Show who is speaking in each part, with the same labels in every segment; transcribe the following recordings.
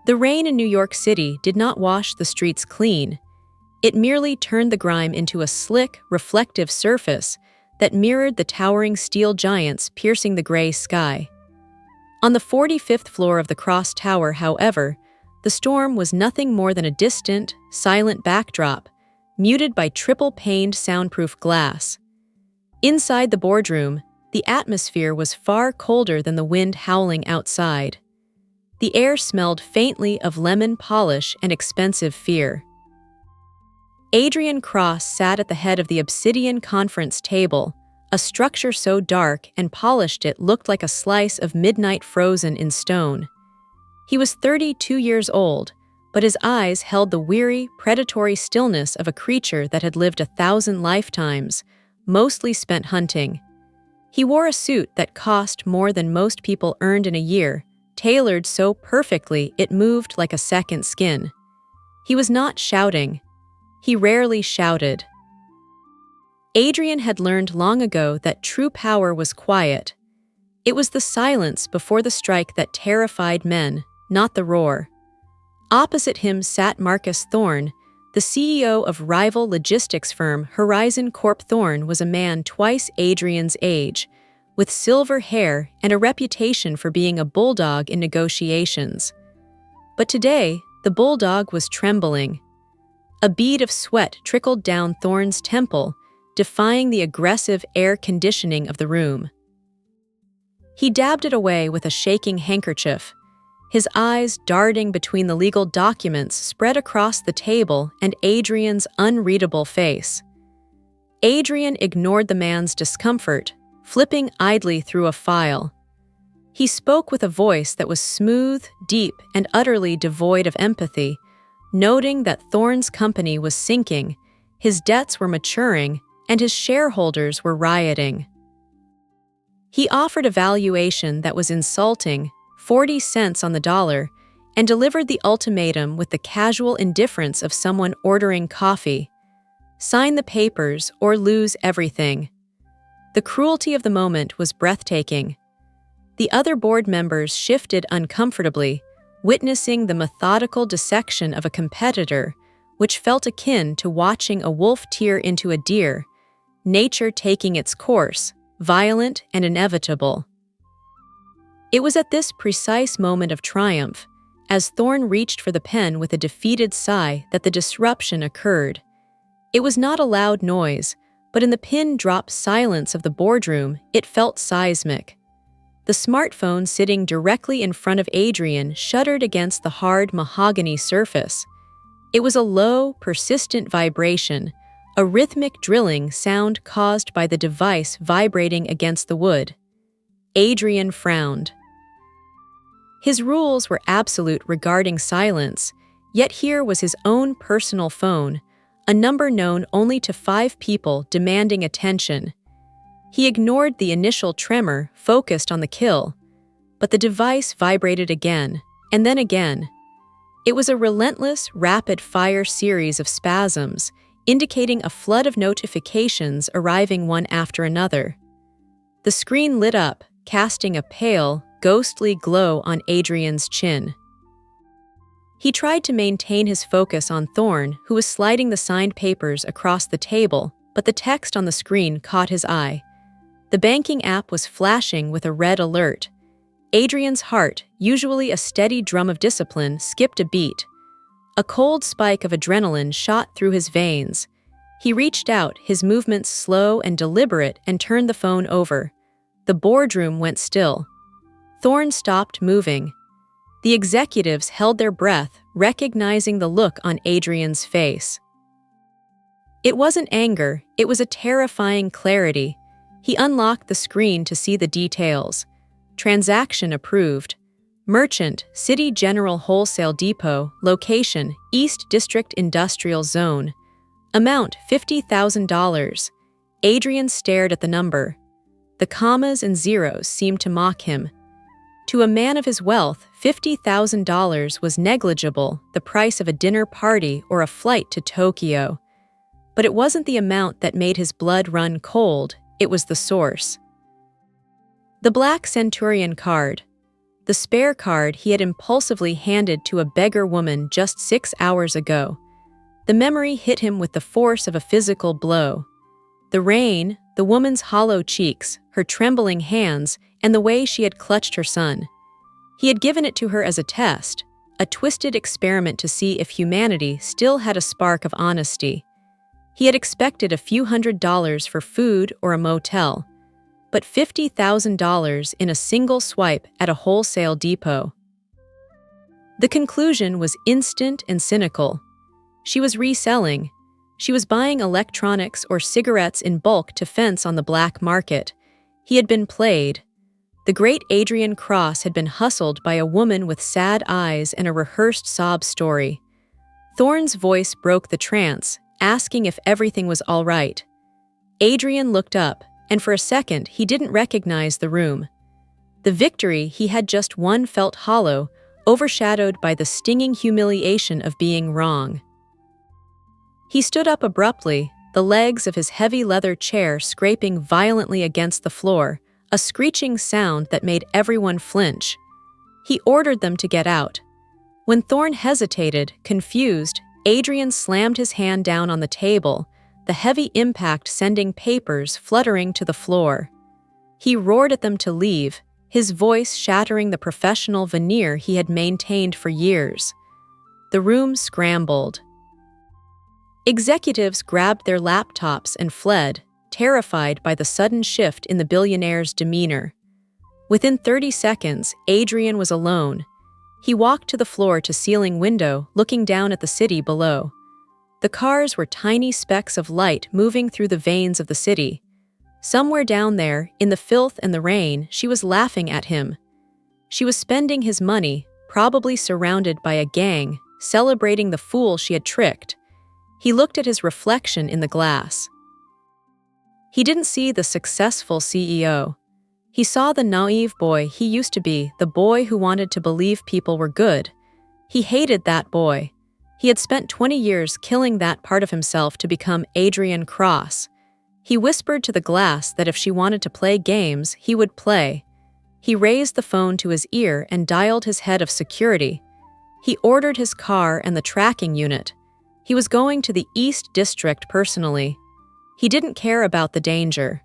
Speaker 1: The rain in New York City did not wash the streets clean. It merely turned the grime into a slick, reflective surface that mirrored the towering steel giants piercing the gray sky. On the 45th floor of the Cross Tower, however, the storm was nothing more than a distant, silent backdrop, muted by triple-paned soundproof glass. Inside the boardroom, the atmosphere was far colder than the wind howling outside. The air smelled faintly of lemon polish and expensive fear. Adrian Cross sat at the head of the obsidian conference table, a structure so dark and polished it looked like a slice of midnight frozen in stone. He was 32 years old, but his eyes held the weary, predatory stillness of a creature that had lived 1,000 lifetimes, mostly spent hunting. He wore a suit that cost more than most people earned in a year, tailored so perfectly it moved like a second skin. He was not shouting. He rarely shouted. Adrian had learned long ago that true power was quiet. It was the silence before the strike that terrified men, not the roar. Opposite him sat Marcus Thorne, the CEO of rival logistics firm Horizon Corp. Thorne was a man twice Adrian's age, with silver hair and a reputation for being a bulldog in negotiations. But today, the bulldog was trembling. A bead of sweat trickled down Thorne's temple, defying the aggressive air conditioning of the room. He dabbed it away with a shaking handkerchief, his eyes darting between the legal documents spread across the table and Adrian's unreadable face. Adrian ignored the man's discomfort, flipping idly through a file. He spoke with a voice that was smooth, deep, and utterly devoid of empathy, noting that Thorne's company was sinking, his debts were maturing, and his shareholders were rioting. He offered a valuation that was insulting, 40 cents on the dollar, and delivered the ultimatum with the casual indifference of someone ordering coffee. Sign the papers or lose everything. The cruelty of the moment was breathtaking. The other board members shifted uncomfortably, witnessing the methodical dissection of a competitor, which felt akin to watching a wolf tear into a deer, nature taking its course, violent and inevitable. It was at this precise moment of triumph, as Thorne reached for the pen with a defeated sigh, that the disruption occurred. It was not a loud noise, but in the pin-drop silence of the boardroom, it felt seismic. The smartphone sitting directly in front of Adrian shuddered against the hard mahogany surface. It was a low, persistent vibration, a rhythmic drilling sound caused by the device vibrating against the wood. Adrian frowned. His rules were absolute regarding silence, yet here was his own personal phone, a number known only to 5 people demanding attention. He ignored the initial tremor, focused on the kill, but the device vibrated again, and then again. It was a relentless, rapid-fire series of spasms, indicating a flood of notifications arriving one after another. The screen lit up, casting a pale, ghostly glow on Adrian's chin. He tried to maintain his focus on Thorne, who was sliding the signed papers across the table, but the text on the screen caught his eye. The banking app was flashing with a red alert. Adrian's heart, usually a steady drum of discipline, skipped a beat. A cold spike of adrenaline shot through his veins. He reached out, his movements slow and deliberate, and turned the phone over. The boardroom went still. Thorne stopped moving. The executives held their breath, recognizing the look on Adrian's face. It wasn't anger, it was a terrifying clarity. He unlocked the screen to see the details. Transaction approved. Merchant, City General Wholesale Depot, location, East District Industrial Zone. Amount, $50,000. Adrian stared at the number. The commas and zeros seemed to mock him. To a man of his wealth, $50,000 was negligible, the price of a dinner party or a flight to Tokyo. But it wasn't the amount that made his blood run cold, it was the source. The Black Centurion card. the spare card he had impulsively handed to a beggar woman just 6 hours ago. The memory hit him with the force of a physical blow. The rain, the woman's hollow cheeks, her trembling hands, and the way she had clutched her son. He had given it to her as a test, a twisted experiment to see if humanity still had a spark of honesty. He had expected a few $100s for food or a motel, but $50,000 in a single swipe at a wholesale depot. The conclusion was instant and cynical. She was reselling. She was buying electronics or cigarettes in bulk to fence on the black market. He had been played. The great Adrian Cross had been hustled by a woman with sad eyes and a rehearsed sob story. Thorne's voice broke the trance, asking if everything was all right. Adrian looked up, and for a second he didn't recognize the room. The victory he had just won felt hollow, overshadowed by the stinging humiliation of being wrong. He stood up abruptly, the legs of his heavy leather chair scraping violently against the floor, a screeching sound that made everyone flinch. He ordered them to get out. When Thorne hesitated, confused, Adrian slammed his hand down on the table, the heavy impact sending papers fluttering to the floor. He roared at them to leave, his voice shattering the professional veneer he had maintained for years. The room scrambled. Executives grabbed their laptops and fled, terrified by the sudden shift in the billionaire's demeanor. Within 30 seconds, Adrian was alone. He walked to the floor-to-ceiling window, looking down at the city below. The cars were tiny specks of light moving through the veins of the city. Somewhere down there, in the filth and the rain, she was laughing at him. She was spending his money, probably surrounded by a gang, celebrating the fool she had tricked. He looked at his reflection in the glass. He didn't see the successful CEO. He saw the naive boy he used to be, the boy who wanted to believe people were good. He hated that boy. He had spent 20 years killing that part of himself to become Adrian Cross. He whispered to the glass that if she wanted to play games, he would play. He raised the phone to his ear and dialed his head of security. He ordered his car and the tracking unit. He was going to the East District personally. He didn't care about the danger.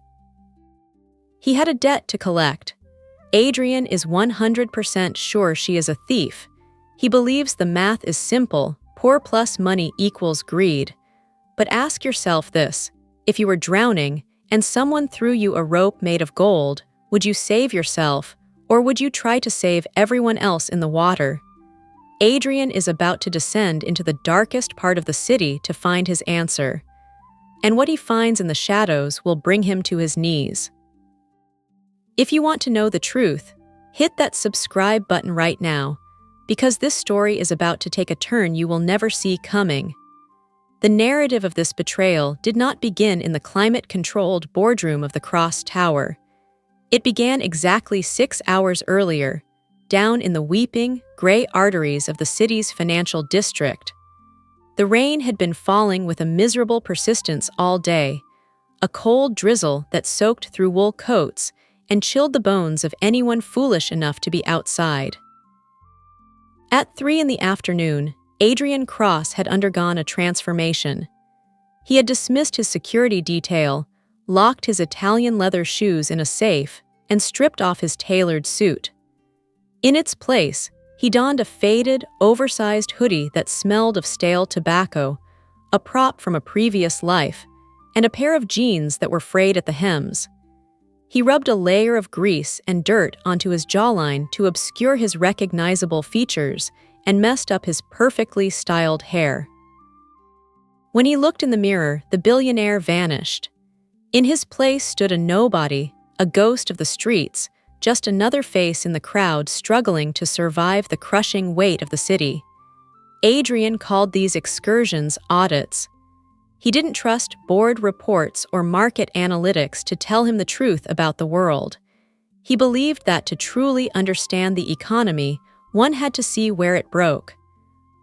Speaker 1: He had a debt to collect. Adrian is 100% sure she is a thief. He believes the math is simple, poor plus money equals greed. But ask yourself this, if you were drowning and someone threw you a rope made of gold, would you save yourself, or would you try to save everyone else in the water? Adrian is about to descend into the darkest part of the city to find his answer. And what he finds in the shadows will bring him to his knees. If you want to know the truth, hit that subscribe button right now, because this story is about to take a turn you will never see coming. The narrative of this betrayal did not begin in the climate-controlled boardroom of the Cross Tower. It began exactly 6 hours earlier, down in the weeping, gray arteries of the city's financial district. The rain had been falling with a miserable persistence all day, a cold drizzle that soaked through wool coats and chilled the bones of anyone foolish enough to be outside. At 3 in the afternoon, Adrian Cross had undergone a transformation. He had dismissed his security detail, locked his Italian leather shoes in a safe, and stripped off his tailored suit. In its place, he donned a faded, oversized hoodie that smelled of stale tobacco, a prop from a previous life, and a pair of jeans that were frayed at the hems. He rubbed a layer of grease and dirt onto his jawline to obscure his recognizable features and messed up his perfectly styled hair. When he looked in the mirror, the billionaire vanished. In his place stood a nobody, a ghost of the streets, just another face in the crowd struggling to survive the crushing weight of the city. Adrian called these excursions audits. He didn't trust board reports or market analytics to tell him the truth about the world. He believed that to truly understand the economy, one had to see where it broke.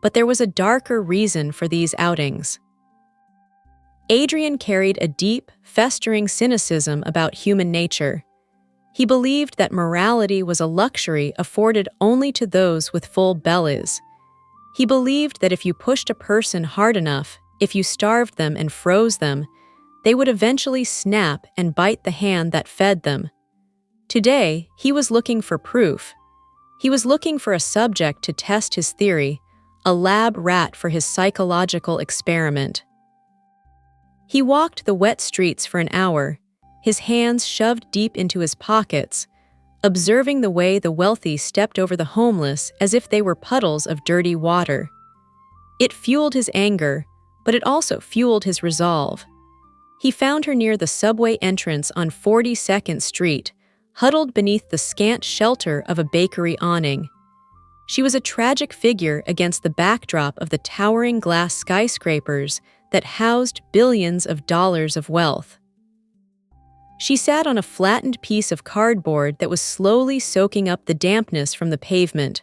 Speaker 1: But there was a darker reason for these outings. Adrian carried a deep, festering cynicism about human nature. He believed that morality was a luxury afforded only to those with full bellies. He believed that if you pushed a person hard enough, if you starved them and froze them, they would eventually snap and bite the hand that fed them. Today, he was looking for proof. He was looking for a subject to test his theory, a lab rat for his psychological experiment. He walked the wet streets for an hour, his hands shoved deep into his pockets, observing the way the wealthy stepped over the homeless as if they were puddles of dirty water. It fueled his anger, but it also fueled his resolve. He found her near the subway entrance on 42nd Street, huddled beneath the scant shelter of a bakery awning. She was a tragic figure against the backdrop of the towering glass skyscrapers that housed billions of dollars of wealth. She sat on a flattened piece of cardboard that was slowly soaking up the dampness from the pavement.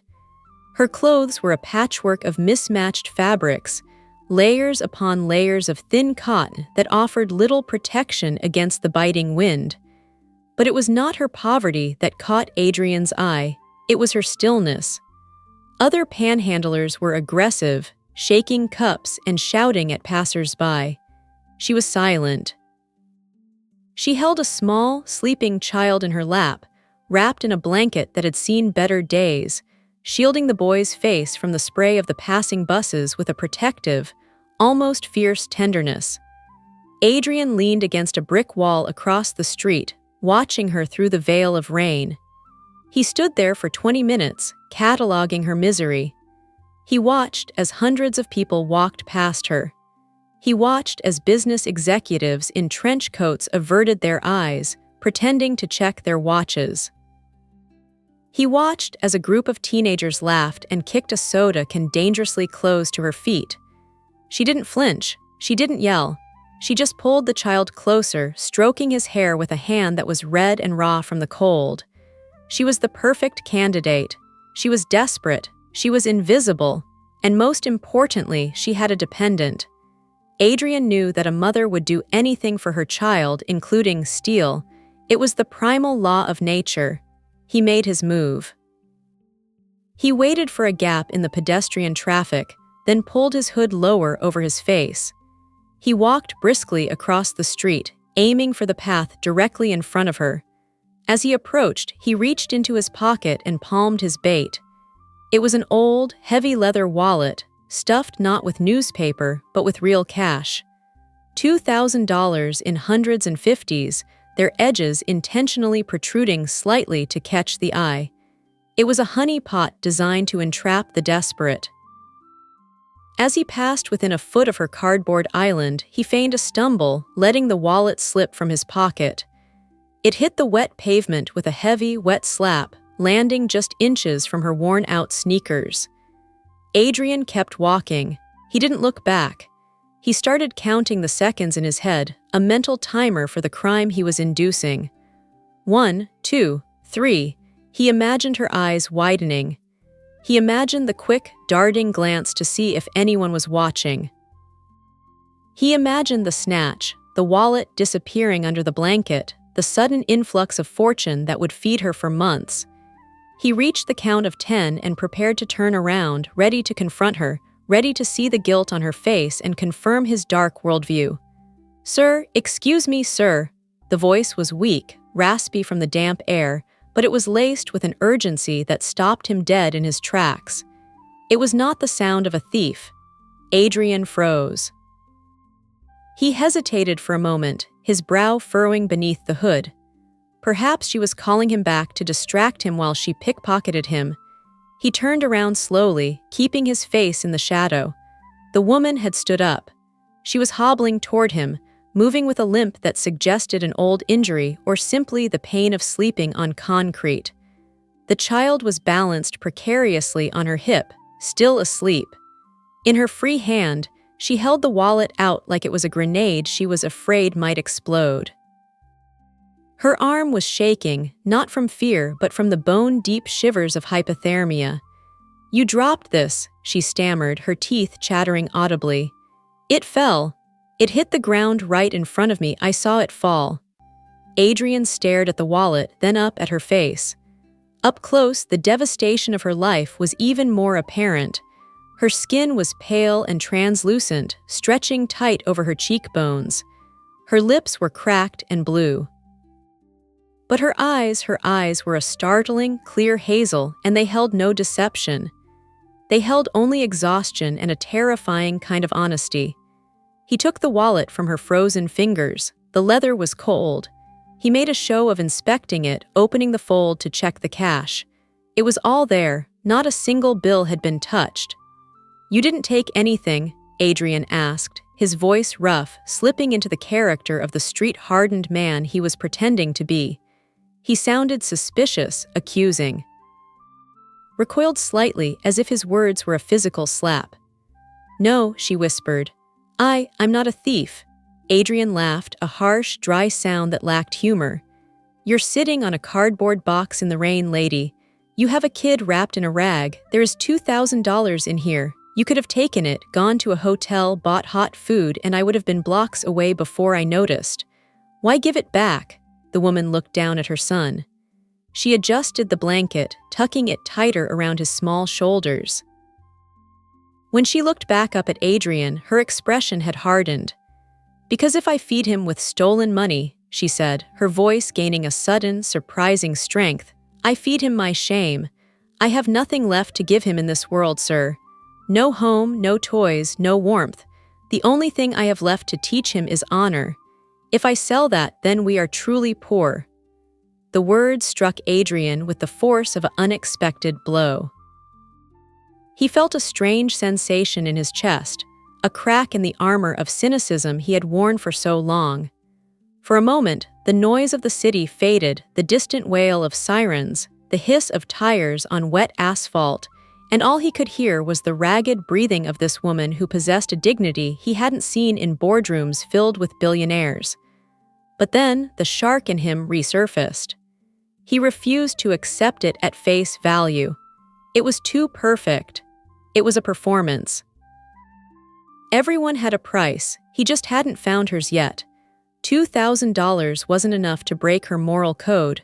Speaker 1: Her clothes were a patchwork of mismatched fabrics, layers upon layers of thin cotton that offered little protection against the biting wind. But it was not her poverty that caught Adrian's eye, it was her stillness. Other panhandlers were aggressive, shaking cups and shouting at passers-by. She was silent. She held a small, sleeping child in her lap, wrapped in a blanket that had seen better days, shielding the boy's face from the spray of the passing buses with a protective, almost fierce tenderness. Adrian leaned against a brick wall across the street, watching her through the veil of rain. He stood there for 20 minutes, cataloging her misery. He watched as hundreds of people walked past her. He watched as business executives in trench coats averted their eyes, pretending to check their watches. He watched as a group of teenagers laughed and kicked a soda can dangerously close to her feet. She didn't flinch. She didn't yell. She just pulled the child closer, stroking his hair with a hand that was red and raw from the cold. She was the perfect candidate. She was desperate. She was invisible. And most importantly, she had a dependent. Adrian knew that a mother would do anything for her child, including steal. It was the primal law of nature. He made his move. He waited for a gap in the pedestrian traffic, then pulled his hood lower over his face. He walked briskly across the street, aiming for the path directly in front of her. As he approached, he reached into his pocket and palmed his bait. It was an old, heavy leather wallet, stuffed not with newspaper, but with real cash. $2,000 in hundreds and fifties, their edges intentionally protruding slightly to catch the eye. It was a honey pot designed to entrap the desperate. As he passed within a foot of her cardboard island, he feigned a stumble, letting the wallet slip from his pocket. It hit the wet pavement with a heavy, wet slap, landing just inches from her worn-out sneakers. Adrian kept walking. He didn't look back. He started counting the seconds in his head, a mental timer for the crime he was inducing. 1, 2, 3. He imagined her eyes widening. He imagined the quick, darting glance to see if anyone was watching. He imagined the snatch, the wallet disappearing under the blanket, the sudden influx of fortune that would feed her for months. He reached the count of 10 and prepared to turn around, ready to confront her, ready to see the guilt on her face and confirm his dark worldview. "Sir, excuse me, sir." The voice was weak, raspy from the damp air, but it was laced with an urgency that stopped him dead in his tracks. It was not the sound of a thief. Adrian froze. He hesitated for a moment, his brow furrowing beneath the hood. Perhaps she was calling him back to distract him while she pickpocketed him. He turned around slowly, keeping his face in the shadow. The woman had stood up. She was hobbling toward him, moving with a limp that suggested an old injury or simply the pain of sleeping on concrete. The child was balanced precariously on her hip, still asleep. In her free hand, she held the wallet out like it was a grenade she was afraid might explode. Her arm was shaking, not from fear, but from the bone-deep shivers of hypothermia. "You dropped this," she stammered, her teeth chattering audibly. "It fell. It hit the ground right in front of me. I saw it fall." Adrian stared at the wallet, then up at her face. Up close, the devastation of her life was even more apparent. Her skin was pale and translucent, stretching tight over her cheekbones. Her lips were cracked and blue. But her eyes were a startling, clear hazel, and they held no deception. They held only exhaustion and a terrifying kind of honesty. He took the wallet from her frozen fingers. The leather was cold. He made a show of inspecting it, opening the fold to check the cash. It was all there, not a single bill had been touched. "You didn't take anything?" Adrian asked, his voice rough, slipping into the character of the street-hardened man he was pretending to be. He sounded suspicious, accusing. Recoiled slightly, as if his words were a physical slap. "No," she whispered. I'm not a thief." Adrian laughed, a harsh, dry sound that lacked humor. "You're sitting on a cardboard box in the rain, lady. You have a kid wrapped in a rag. There is $2,000 in here. You could have taken it, gone to a hotel, bought hot food, and I would have been blocks away before I noticed. Why give it back?" The woman looked down at her son. She adjusted the blanket, tucking it tighter around his small shoulders. When she looked back up at Adrian, her expression had hardened. "Because if I feed him with stolen money," she said, her voice gaining a sudden, surprising strength, "I feed him my shame. I have nothing left to give him in this world, sir. No home, no toys, no warmth. The only thing I have left to teach him is honor. If I sell that, then we are truly poor." The words struck Adrian with the force of an unexpected blow. He felt a strange sensation in his chest, a crack in the armor of cynicism he had worn for so long. For a moment, the noise of the city faded, the distant wail of sirens, the hiss of tires on wet asphalt, and all he could hear was the ragged breathing of this woman who possessed a dignity he hadn't seen in boardrooms filled with billionaires. But then, the shark in him resurfaced. He refused to accept it at face value. It was too perfect. It was a performance. Everyone had a price, he just hadn't found hers yet. $2,000 wasn't enough to break her moral code.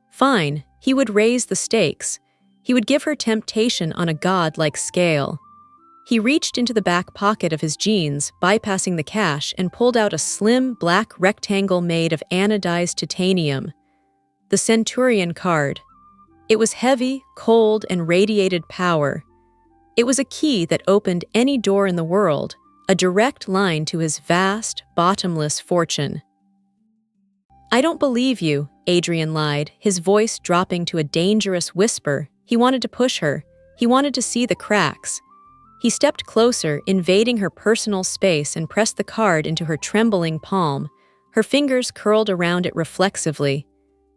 Speaker 1: Fine, he would raise the stakes. He would give her temptation on a godlike scale. He reached into the back pocket of his jeans, bypassing the cash, and pulled out a slim, black rectangle made of anodized titanium. The Centurion card. It was heavy, cold, and radiated power. It was a key that opened any door in the world, a direct line to his vast, bottomless fortune. "I don't believe you," Adrian lied, his voice dropping to a dangerous whisper. He wanted to push her. He wanted to see the cracks. He stepped closer, invading her personal space, and pressed the card into her trembling palm. Her fingers curled around it reflexively.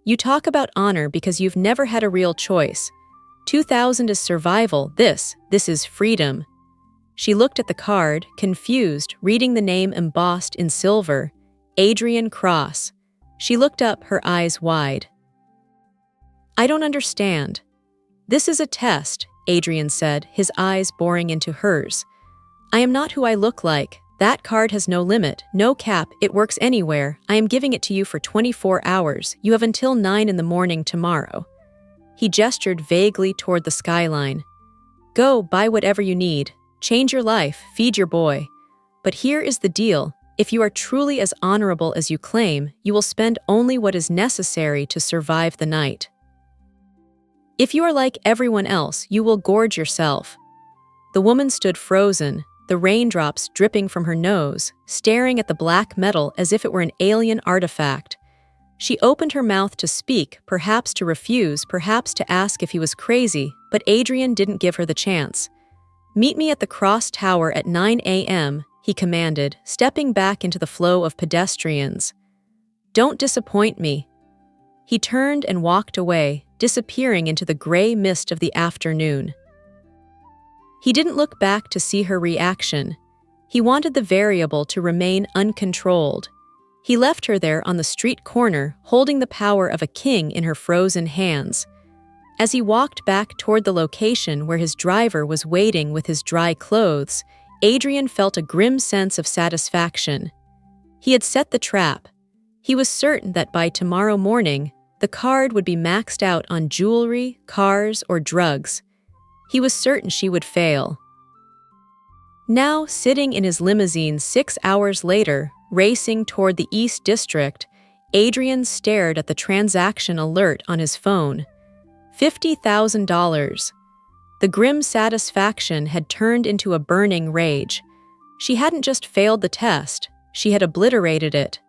Speaker 1: "You talk about honor because you've never had a real choice. 2,000 is survival. This is freedom." She looked at the card, confused, reading the name embossed in silver, Adrian Cross. She looked up, her eyes wide. "I don't understand." "This is a test," Adrian said, his eyes boring into hers. "I am not who I look like. That card has no limit, no cap, it works anywhere. I am giving it to you for 24 hours. You have until 9 in the morning tomorrow." He gestured vaguely toward the skyline. "Go, buy whatever you need. Change your life, feed your boy. But here is the deal. If you are truly as honorable as you claim, you will spend only what is necessary to survive the night. If you are like everyone else, you will gorge yourself." The woman stood frozen, the raindrops dripping from her nose, staring at the black metal as if it were an alien artifact. She opened her mouth to speak, perhaps to refuse, perhaps to ask if he was crazy, but Adrian didn't give her the chance. "Meet me at the Cross Tower at 9 a.m., he commanded, stepping back into the flow of pedestrians. "Don't disappoint me." He turned and walked away, disappearing into the gray mist of the afternoon. He didn't look back to see her reaction. He wanted the variable to remain uncontrolled. He left her there on the street corner, holding the power of a king in her frozen hands. As he walked back toward the location where his driver was waiting with his dry clothes, Adrian felt a grim sense of satisfaction. He had set the trap. He was certain that by tomorrow morning, the card would be maxed out on jewelry, cars, or drugs. He was certain she would fail. Now, sitting in his limousine 6 hours later, racing toward the East District, Adrian stared at the transaction alert on his phone. $50,000. The grim satisfaction had turned into a burning rage. She hadn't just failed the test, she had obliterated it.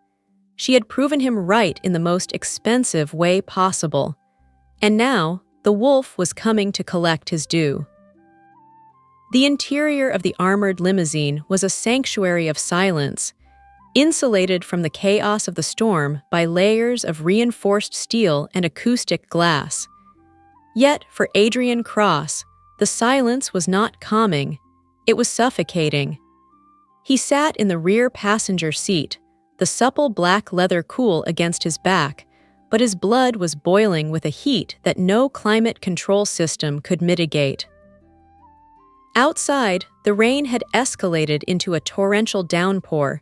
Speaker 1: She had proven him right in the most expensive way possible. And now, the wolf was coming to collect his due. The interior of the armored limousine was a sanctuary of silence, insulated from the chaos of the storm by layers of reinforced steel and acoustic glass. Yet, for Adrian Cross, the silence was not calming, it was suffocating. He sat in the rear passenger seat, the supple black leather cool against his back, but his blood was boiling with a heat that no climate control system could mitigate. Outside, the rain had escalated into a torrential downpour,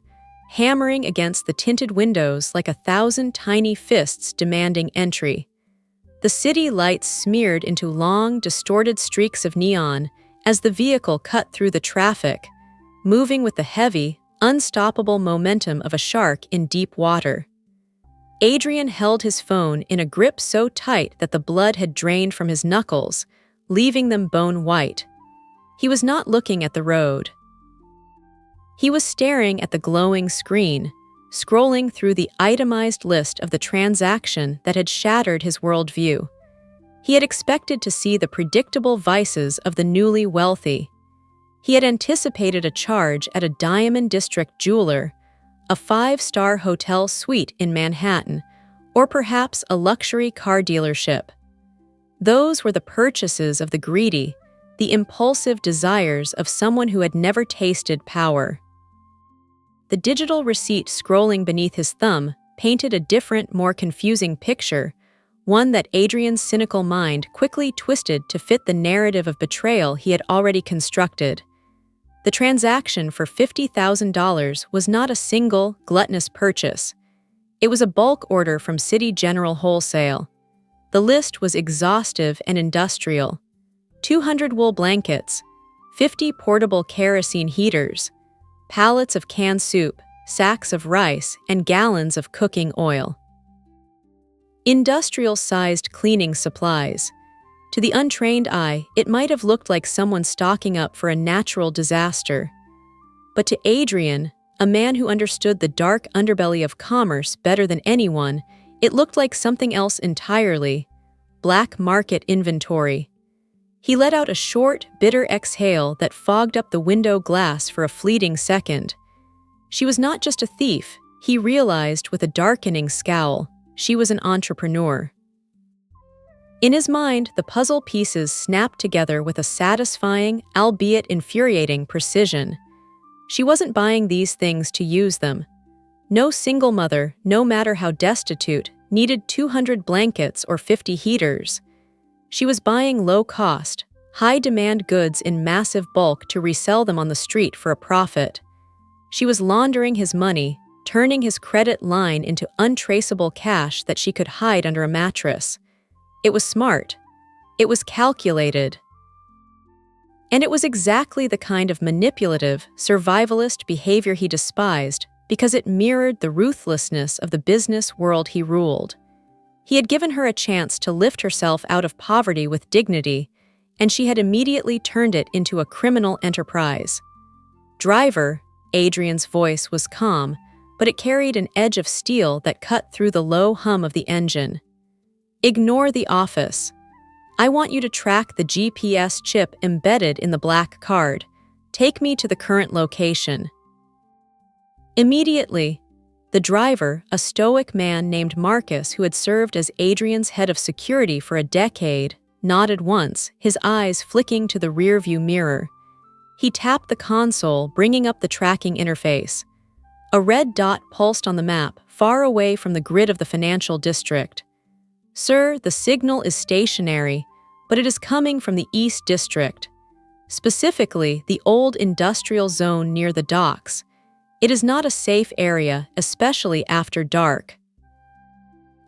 Speaker 1: hammering against the tinted windows like 1,000 tiny fists demanding entry. The city lights smeared into long, distorted streaks of neon as the vehicle cut through the traffic, moving with the heavy, unstoppable momentum of a shark in deep water. Adrian held his phone in a grip so tight that the blood had drained from his knuckles, leaving them bone white. He was not looking at the road. He was staring at the glowing screen, scrolling through the itemized list of the transaction that had shattered his worldview. He had expected to see the predictable vices of the newly wealthy. He had anticipated a charge at a Diamond District jeweler, a 5-star hotel suite in Manhattan, or perhaps a luxury car dealership. Those were the purchases of the greedy, the impulsive desires of someone who had never tasted power. The digital receipt scrolling beneath his thumb painted a different, more confusing picture, one that Adrian's cynical mind quickly twisted to fit the narrative of betrayal he had already constructed. The transaction for $50,000 was not a single, gluttonous purchase. It was a bulk order from City General Wholesale. The list was exhaustive and industrial. 200 wool blankets, 50 portable kerosene heaters, pallets of canned soup, sacks of rice, and gallons of cooking oil. Industrial-sized cleaning supplies. To the untrained eye, it might have looked like someone stocking up for a natural disaster. But to Adrian, a man who understood the dark underbelly of commerce better than anyone, it looked like something else entirely: black market inventory. He let out a short, bitter exhale that fogged up the window glass for a fleeting second. She was not just a thief, he realized with a darkening scowl. She was an entrepreneur. In his mind, the puzzle pieces snapped together with a satisfying, albeit infuriating, precision. She wasn't buying these things to use them. No single mother, no matter how destitute, needed 200 blankets or 50 heaters. She was buying low-cost, high-demand goods in massive bulk to resell them on the street for a profit. She was laundering his money, turning his credit line into untraceable cash that she could hide under a mattress. It was smart. It was calculated. And it was exactly the kind of manipulative, survivalist behavior he despised because it mirrored the ruthlessness of the business world he ruled. He had given her a chance to lift herself out of poverty with dignity, and she had immediately turned it into a criminal enterprise. "Driver," Adrian's voice was calm, but it carried an edge of steel that cut through the low hum of the engine. "Ignore the office. I want you to track the GPS chip embedded in the black card. Take me to the current location." Immediately, the driver, a stoic man named Marcus who had served as Adrian's head of security for a decade, nodded once, his eyes flicking to the rearview mirror. He tapped the console, bringing up the tracking interface. A red dot pulsed on the map, far away from the grid of the financial district. "Sir, the signal is stationary, but it is coming from the East District. Specifically, the old industrial zone near the docks. It is not a safe area, especially after dark."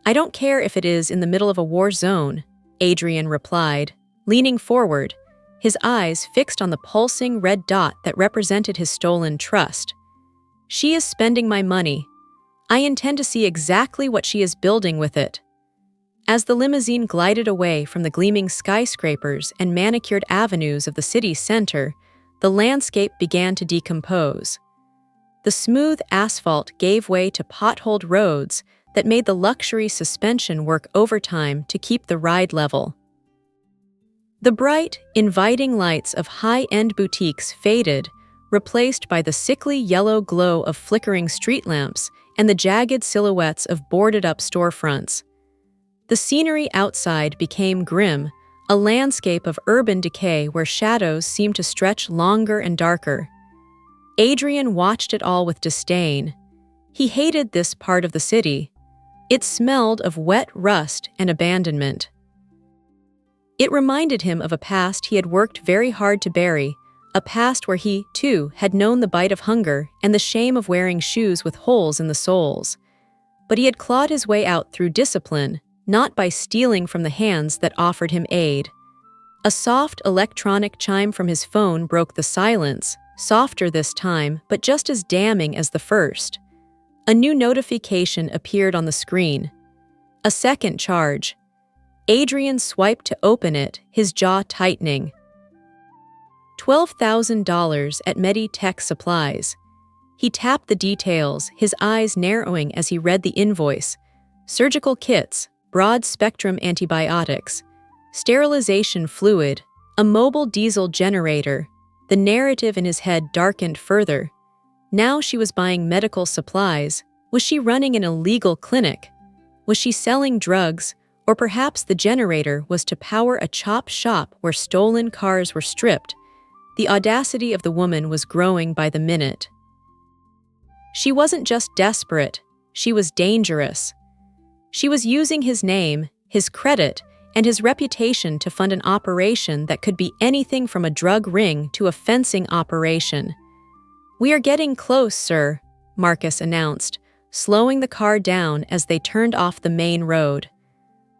Speaker 1: I don't care if it is in the middle of a war zone, Adrian replied, leaning forward, his eyes fixed on the pulsing red dot that represented his stolen trust. She is spending my money. I intend to see exactly what she is building with it. As the limousine glided away from the gleaming skyscrapers and manicured avenues of the city's center, the landscape began to decompose. The smooth asphalt gave way to potholed roads that made the luxury suspension work overtime to keep the ride level. The bright, inviting lights of high-end boutiques faded, replaced by the sickly yellow glow of flickering street lamps and the jagged silhouettes of boarded-up storefronts. The scenery outside became grim, a landscape of urban decay where shadows seemed to stretch longer and darker. Adrian watched it all with disdain. He hated this part of the city. It smelled of wet rust and abandonment. It reminded him of a past he had worked very hard to bury, a past where he, too, had known the bite of hunger and the shame of wearing shoes with holes in the soles. But he had clawed his way out through discipline, not by stealing from the hands that offered him aid. A soft electronic chime from his phone broke the silence, softer this time, but just as damning as the first. A new notification appeared on the screen. A second charge. Adrian swiped to open it, his jaw tightening. $12,000 at Meditech Supplies. He tapped the details, his eyes narrowing as he read the invoice. Surgical kits, broad-spectrum antibiotics, sterilization fluid, a mobile diesel generator. The narrative in his head darkened further. Now she was buying medical supplies. Was she running an illegal clinic? Was she selling drugs? Or perhaps the generator was to power a chop shop where stolen cars were stripped. The audacity of the woman was growing by the minute. She wasn't just desperate, she was dangerous. She was using his name, his credit, and his reputation to fund an operation that could be anything from a drug ring to a fencing operation. "We are getting close, sir," Marcus announced, slowing the car down as they turned off the main road.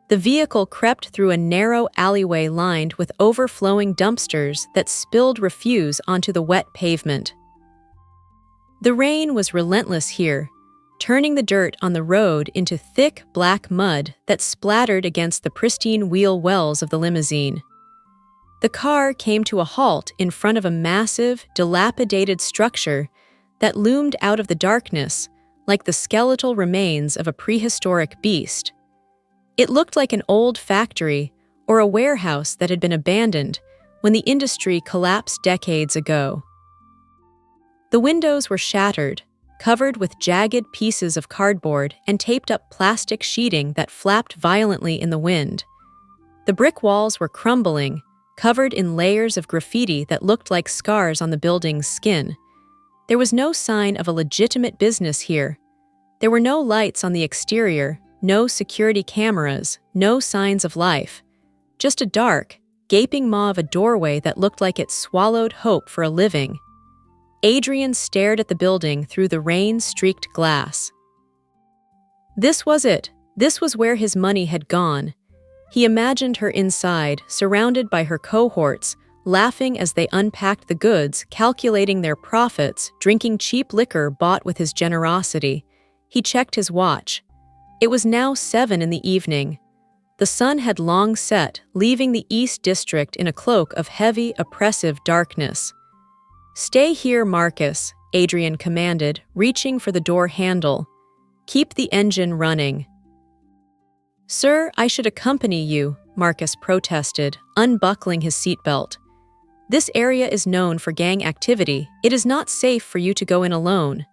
Speaker 1: The vehicle crept through a narrow alleyway lined with overflowing dumpsters that spilled refuse onto the wet pavement. The rain was relentless here, turning the dirt on the road into thick black mud that splattered against the pristine wheel wells of the limousine. The car came to a halt in front of a massive, dilapidated structure that loomed out of the darkness like the skeletal remains of a prehistoric beast. It looked like an old factory or a warehouse that had been abandoned when the industry collapsed decades ago. The windows were shattered, covered with jagged pieces of cardboard and taped up plastic sheeting that flapped violently in the wind. The brick walls were crumbling, covered in layers of graffiti that looked like scars on the building's skin. There was no sign of a legitimate business here. There were no lights on the exterior, no security cameras, no signs of life. Just a dark, gaping maw of a doorway that looked like it swallowed hope for a living. Adrian stared at the building through the rain-streaked glass. This was it. This was where his money had gone. He imagined her inside, surrounded by her cohorts, laughing as they unpacked the goods, calculating their profits, drinking cheap liquor bought with his generosity. He checked his watch. It was now 7 in the evening. The sun had long set, leaving the East District in a cloak of heavy, oppressive darkness. "Stay here, Marcus," Adrian commanded, reaching for the door handle. "Keep the engine running." "Sir, I should accompany you," Marcus protested, unbuckling his seatbelt. "This area is known for gang activity. It is not safe for you to go in alone."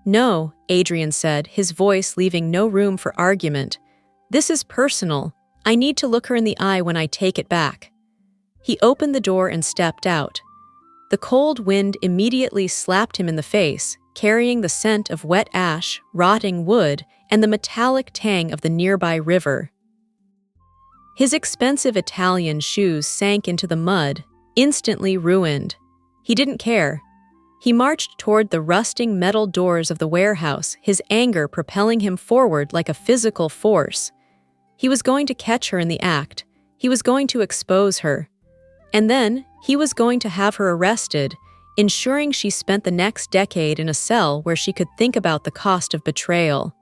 Speaker 1: "No," Adrian said, his voice leaving no room for argument. "This is personal. I need to look her in the eye when I take it back." He opened the door and stepped out. The cold wind immediately slapped him in the face, carrying the scent of wet ash, rotting wood, and the metallic tang of the nearby river. His expensive Italian shoes sank into the mud, instantly ruined. He didn't care. He marched toward the rusting metal doors of the warehouse, his anger propelling him forward like a physical force. He was going to catch her in the act. He was going to expose her. And then, he was going to have her arrested, ensuring she spent the next decade in a cell where she could think about the cost of betrayal.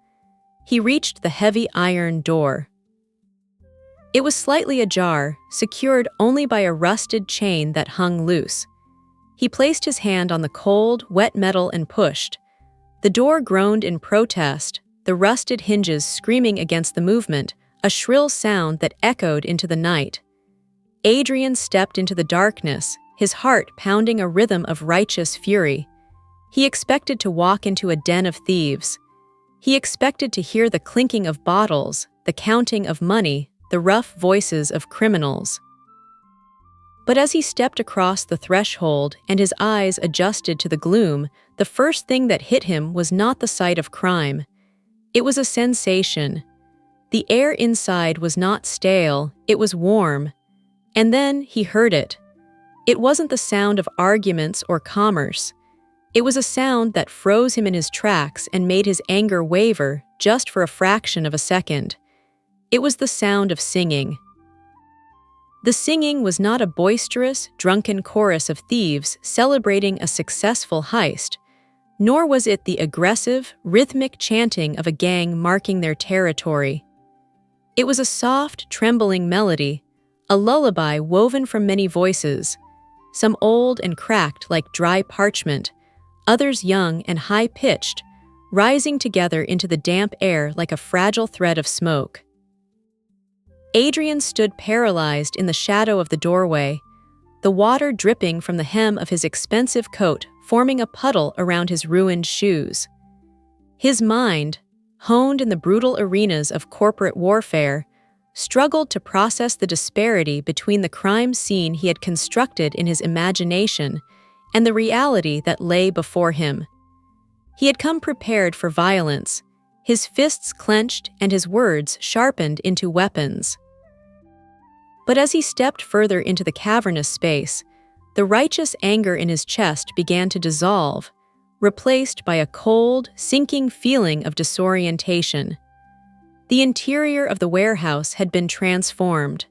Speaker 1: He reached the heavy iron door. It was slightly ajar, secured only by a rusted chain that hung loose. He placed his hand on the cold, wet metal and pushed. The door groaned in protest, the rusted hinges screaming against the movement, a shrill sound that echoed into the night. Adrian stepped into the darkness, his heart pounding a rhythm of righteous fury. He expected to walk into a den of thieves. He expected to hear the clinking of bottles, the counting of money, the rough voices of criminals. But as he stepped across the threshold and his eyes adjusted to the gloom, the first thing that hit him was not the sight of crime. It was a sensation. The air inside was not stale, it was warm. And then he heard it. It wasn't the sound of arguments or commerce. It was a sound that froze him in his tracks and made his anger waver just for a fraction of a second. It was the sound of singing. The singing was not a boisterous, drunken chorus of thieves celebrating a successful heist, nor was it the aggressive, rhythmic chanting of a gang marking their territory. It was a soft, trembling melody, a lullaby woven from many voices, some old and cracked like dry parchment, others young and high-pitched, rising together into the damp air like a fragile thread of smoke. Adrian stood paralyzed in the shadow of the doorway, the water dripping from the hem of his expensive coat forming a puddle around his ruined shoes. His mind, honed in the brutal arenas of corporate warfare, struggled to process the disparity between the crime scene he had constructed in his imagination and the reality that lay before him. He had come prepared for violence, his fists clenched and his words sharpened into weapons. But as he stepped further into the cavernous space, the righteous anger in his chest began to dissolve, replaced by a cold, sinking feeling of disorientation. The interior of the warehouse had been transformed.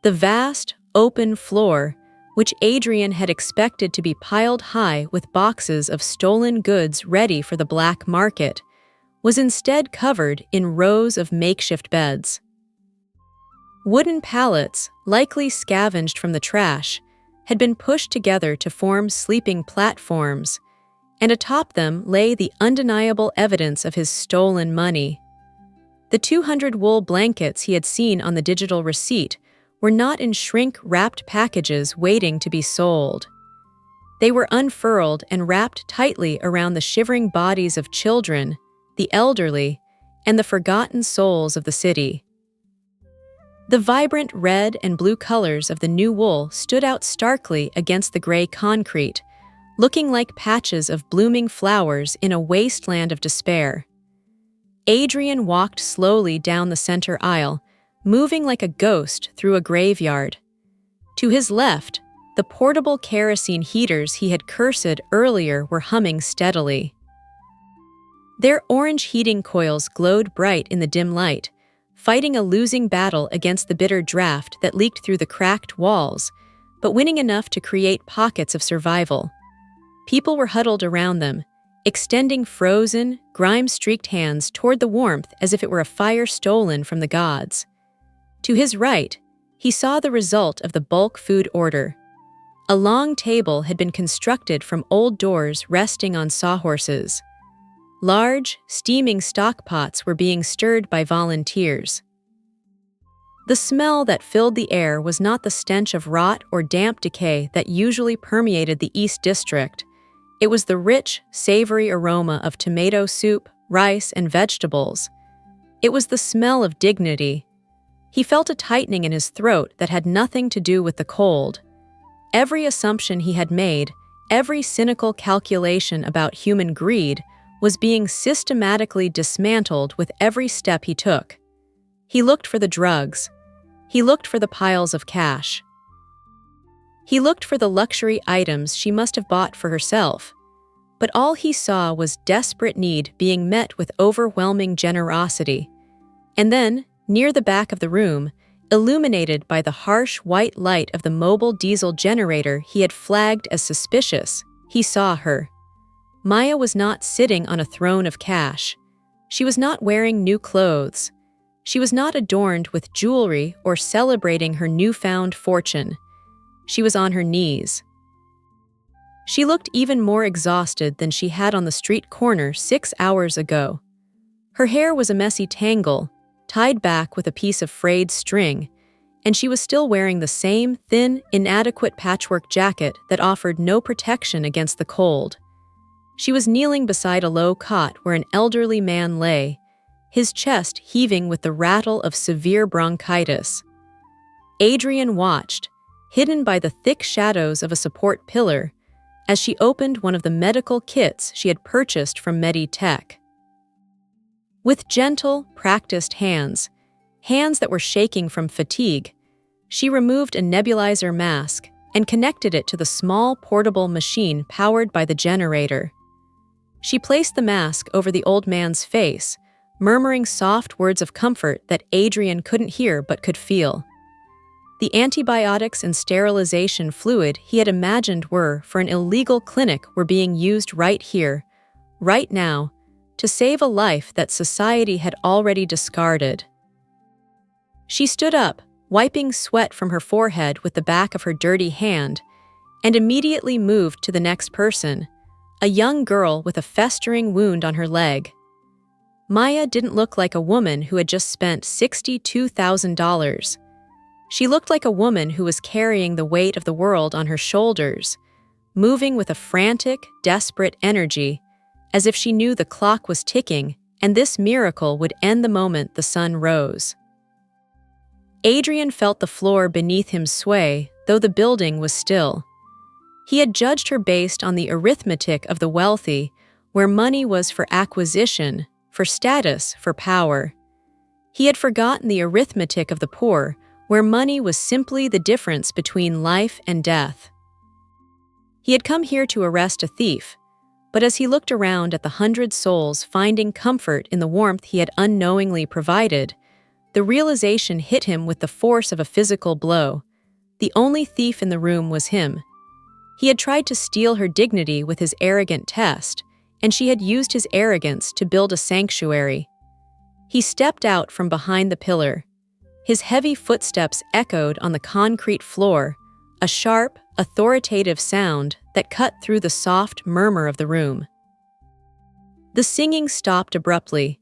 Speaker 1: The vast, open floor, which Adrian had expected to be piled high with boxes of stolen goods ready for the black market, was instead covered in rows of makeshift beds. Wooden pallets, likely scavenged from the trash, had been pushed together to form sleeping platforms, and atop them lay the undeniable evidence of his stolen money. The 200 wool blankets he had seen on the digital receipt were not in shrink-wrapped packages waiting to be sold. They were unfurled and wrapped tightly around the shivering bodies of children, the elderly, and the forgotten souls of the city. The vibrant red and blue colors of the new wool stood out starkly against the gray concrete, looking like patches of blooming flowers in a wasteland of despair. Adrian walked slowly down the center aisle, moving like a ghost through a graveyard. To his left, the portable kerosene heaters he had cursed earlier were humming steadily. Their orange heating coils glowed bright in the dim light, fighting a losing battle against the bitter draft that leaked through the cracked walls, but winning enough to create pockets of survival. People were huddled around them, extending frozen, grime-streaked hands toward the warmth as if it were a fire stolen from the gods. To his right, he saw the result of the bulk food order. A long table had been constructed from old doors resting on sawhorses. Large, steaming stock pots were being stirred by volunteers. The smell that filled the air was not the stench of rot or damp decay that usually permeated the East District. It was the rich, savory aroma of tomato soup, rice, and vegetables. It was the smell of dignity. He felt a tightening in his throat that had nothing to do with the cold. Every assumption he had made, every cynical calculation about human greed, was being systematically dismantled with every step he took. He looked for the drugs. He looked for the piles of cash. He looked for the luxury items she must have bought for herself, But all he saw was desperate need being met with overwhelming generosity. And then, near the back of the room, illuminated by the harsh white light of the mobile diesel generator he had flagged as suspicious, he saw her. Maya was not sitting on a throne of cash. She was not wearing new clothes. She was not adorned with jewelry or celebrating her newfound fortune. She was on her knees. She looked even more exhausted than she had on the street corner 6 hours ago. Her hair was a messy tangle, tied back with a piece of frayed string, and she was still wearing the same thin, inadequate patchwork jacket that offered no protection against the cold. She was kneeling beside a low cot where an elderly man lay, his chest heaving with the rattle of severe bronchitis. Adrian watched, hidden by the thick shadows of a support pillar, as she opened one of the medical kits she had purchased from Meditech. With gentle, practiced hands that were shaking from fatigue, she removed a nebulizer mask and connected it to the small portable machine powered by the generator. She placed the mask over the old man's face, murmuring soft words of comfort that Adrian couldn't hear but could feel. The antibiotics and sterilization fluid he had imagined were for an illegal clinic were being used right here, right now, to save a life that society had already discarded. She stood up, wiping sweat from her forehead with the back of her dirty hand, and immediately moved to the next person, a young girl with a festering wound on her leg. Maya didn't look like a woman who had just spent $62,000. She looked like a woman who was carrying the weight of the world on her shoulders, moving with a frantic, desperate energy, as if she knew the clock was ticking and this miracle would end the moment the sun rose. Adrian felt the floor beneath him sway, though the building was still. He had judged her based on the arithmetic of the wealthy, where money was for acquisition, for status, for power. He had forgotten the arithmetic of the poor, where money was simply the difference between life and death. He had come here to arrest a thief, but as he looked around at the 100 souls finding comfort in the warmth he had unknowingly provided, the realization hit him with the force of a physical blow. The only thief in the room was him. He had tried to steal her dignity with his arrogant test, and she had used his arrogance to build a sanctuary. He stepped out from behind the pillar. His heavy footsteps echoed on the concrete floor, a sharp, authoritative sound that cut through the soft murmur of the room. The singing stopped abruptly.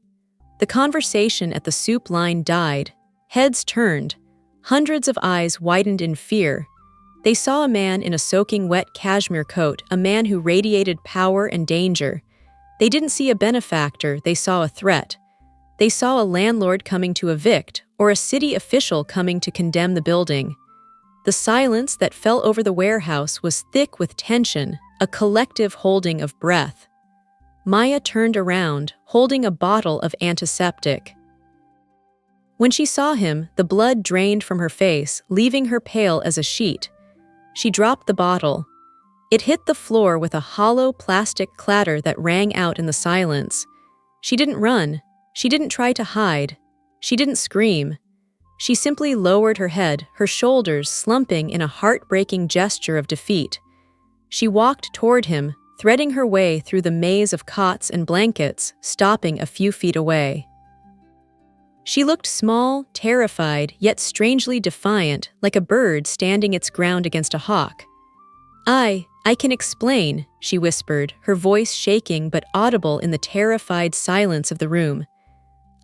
Speaker 1: The conversation at the soup line died. Heads turned. Hundreds of eyes widened in fear. They saw a man in a soaking wet cashmere coat, a man who radiated power and danger. They didn't see a benefactor, they saw a threat. They saw a landlord coming to evict, or a city official coming to condemn the building. The silence that fell over the warehouse was thick with tension, a collective holding of breath. Maya turned around, holding a bottle of antiseptic. When she saw him, the blood drained from her face, leaving her pale as a sheet. She dropped the bottle. It hit the floor with a hollow plastic clatter that rang out in the silence. She didn't run. She didn't try to hide. She didn't scream. She simply lowered her head, her shoulders slumping in a heartbreaking gesture of defeat. She walked toward him, threading her way through the maze of cots and blankets, stopping a few feet away. She looked small, terrified, yet strangely defiant, like a bird standing its ground against a hawk. I can explain," she whispered, her voice shaking but audible in the terrified silence of the room.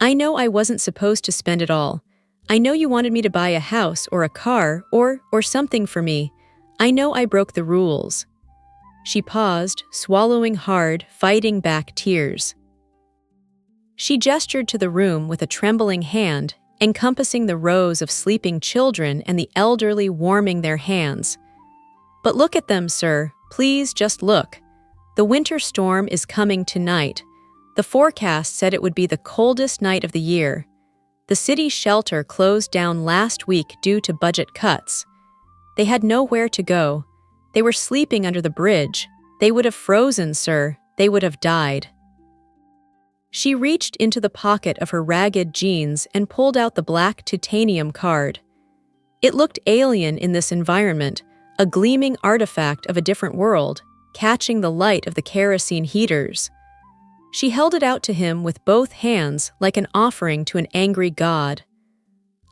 Speaker 1: "I know I wasn't supposed to spend it all. I know you wanted me to buy a house or a car or something for me. I know I broke the rules." She paused, swallowing hard, fighting back tears. She gestured to the room with a trembling hand, encompassing the rows of sleeping children and the elderly warming their hands. "But look at them, sir. Please just look. The winter storm is coming tonight. The forecast said it would be the coldest night of the year. The city shelter closed down last week due to budget cuts. They had nowhere to go. They were sleeping under the bridge. They would have frozen, sir. they would have died. She reached into the pocket of her ragged jeans and pulled out the black titanium card. It looked alien in this environment, a gleaming artifact of a different world, catching the light of the kerosene heaters. She held it out to him with both hands like an offering to an angry god.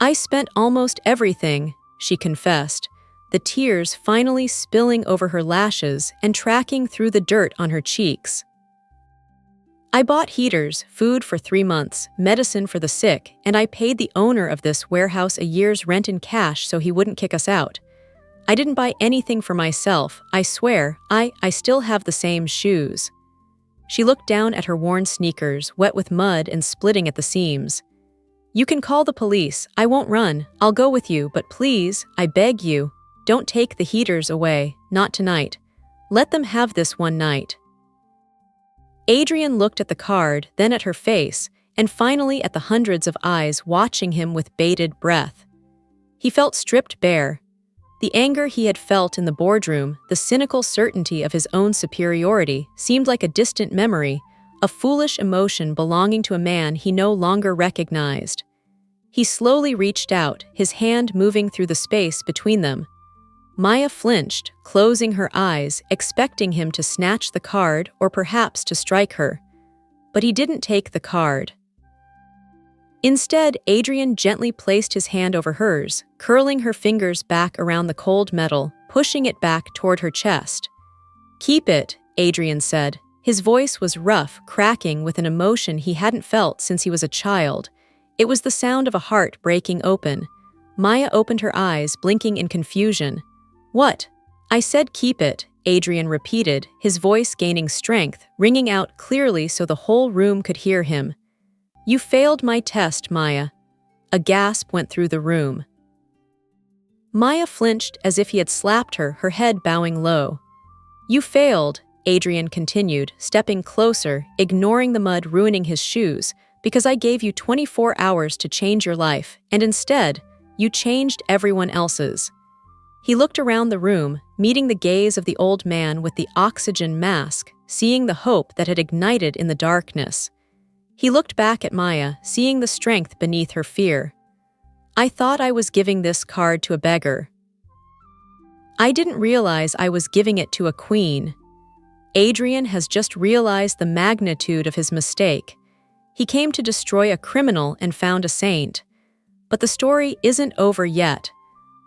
Speaker 1: "I spent almost everything," she confessed, the tears finally spilling over her lashes and tracking through the dirt on her cheeks. "I bought heaters, food for 3 months, medicine for the sick, and I paid the owner of this warehouse a year's rent in cash so he wouldn't kick us out. I didn't buy anything for myself, I swear. I still have the same shoes." She looked down at her worn sneakers, wet with mud and splitting at the seams. "You can call the police. I won't run. I'll go with you, but please, I beg you, don't take the heaters away, not tonight. Let them have this one night." Adrian looked at the card, then at her face, and finally at the hundreds of eyes watching him with bated breath. He felt stripped bare. The anger he had felt in the boardroom, the cynical certainty of his own superiority, seemed like a distant memory, a foolish emotion belonging to a man he no longer recognized. He slowly reached out, his hand moving through the space between them. Maya flinched, closing her eyes, expecting him to snatch the card or perhaps to strike her. But he didn't take the card. Instead, Adrian gently placed his hand over hers, curling her fingers back around the cold metal, pushing it back toward her chest. "Keep it," Adrian said. His voice was rough, cracking with an emotion he hadn't felt since he was a child. It was the sound of a heart breaking open. Maya opened her eyes, blinking in confusion. "What?" "I said keep it," Adrian repeated, his voice gaining strength, ringing out clearly so the whole room could hear him. "You failed my test, Maya." A gasp went through the room. Maya flinched as if he had slapped her, her head bowing low. "You failed," Adrian continued, stepping closer, ignoring the mud ruining his shoes, "because I gave you 24 hours to change your life, and instead, you changed everyone else's." He looked around the room, meeting the gaze of the old man with the oxygen mask, seeing the hope that had ignited in the darkness. He looked back at Maya, seeing the strength beneath her fear. "I thought I was giving this card to a beggar. I didn't realize I was giving it to a queen." Adrian has just realized the magnitude of his mistake. He came to destroy a criminal and found a saint. But the story isn't over yet.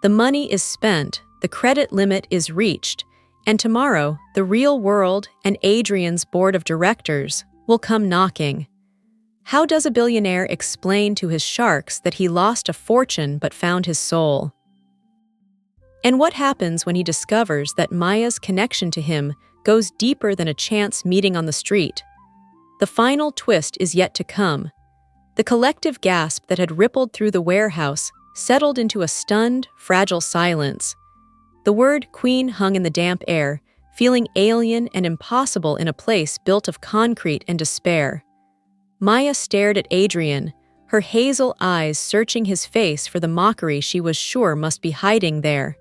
Speaker 1: The money is spent, the credit limit is reached, and tomorrow, the real world and Adrian's board of directors will come knocking. How does a billionaire explain to his sharks that he lost a fortune but found his soul? And what happens when he discovers that Maya's connection to him goes deeper than a chance meeting on the street? The final twist is yet to come. The collective gasp that had rippled through the warehouse settled into a stunned, fragile silence. The word queen hung in the damp air, feeling alien and impossible in a place built of concrete and despair. Maya stared at Adrian, her hazel eyes searching his face for the mockery she was sure must be hiding there.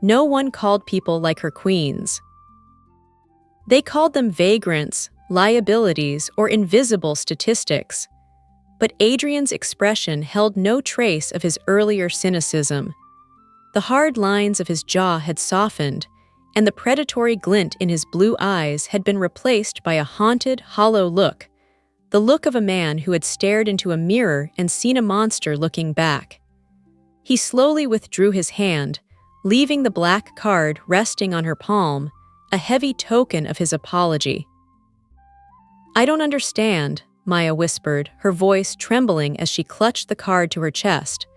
Speaker 1: No one called people like her queens. They called them vagrants, liabilities, or invisible statistics. But Adrian's expression held no trace of his earlier cynicism. The hard lines of his jaw had softened, and the predatory glint in his blue eyes had been replaced by a haunted, hollow look, the look of a man who had stared into a mirror and seen a monster looking back. He slowly withdrew his hand, leaving the black card resting on her palm, a heavy token of his apology. "I don't understand," Maya whispered, her voice trembling as she clutched the card to her chest.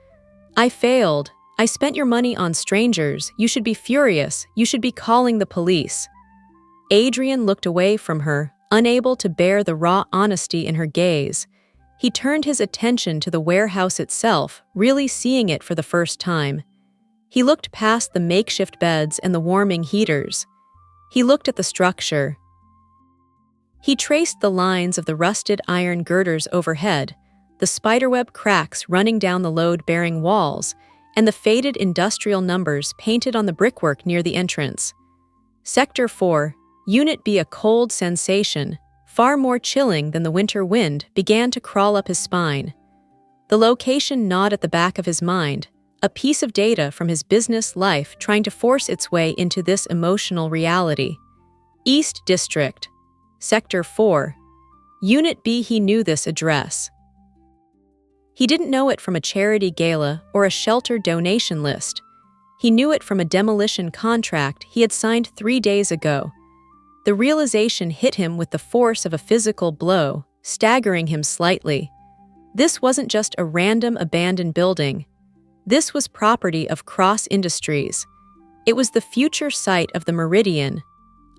Speaker 1: "I failed. I spent your money on strangers. You should be furious. You should be calling the police." Adrian looked away from her, unable to bear the raw honesty in her gaze. He turned his attention to the warehouse itself, really seeing it for the first time. He looked past the makeshift beds and the warming heaters. He looked at the structure. He traced the lines of the rusted iron girders overhead, the spiderweb cracks running down the load-bearing walls, and the faded industrial numbers painted on the brickwork near the entrance. Sector 4, Unit B, a cold sensation, far more chilling than the winter wind, began to crawl up his spine. The location gnawed at the back of his mind, a piece of data from his business life trying to force its way into this emotional reality. East District, Sector 4. Unit B. He knew this address. He didn't know it from a charity gala or a shelter donation list. He knew it from a demolition contract he had signed 3 days ago. The realization hit him with the force of a physical blow, staggering him slightly. This wasn't just a random abandoned building. This was property of Cross Industries. It was the future site of the Meridian,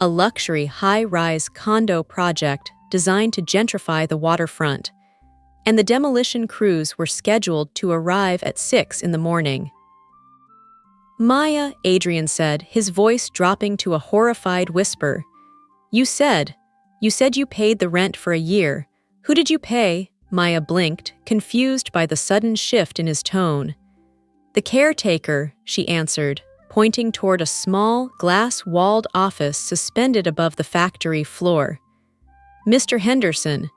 Speaker 1: a luxury high-rise condo project designed to gentrify the waterfront. And the demolition crews were scheduled to arrive at 6 in the morning. "Maya," Adrian said, his voice dropping to a horrified whisper. You said you paid the rent for a year. Who did you pay?" Maya blinked, confused by the sudden shift in his tone. "The caretaker," she answered, pointing toward a small, glass-walled office suspended above the factory floor. "Mr. Henderson.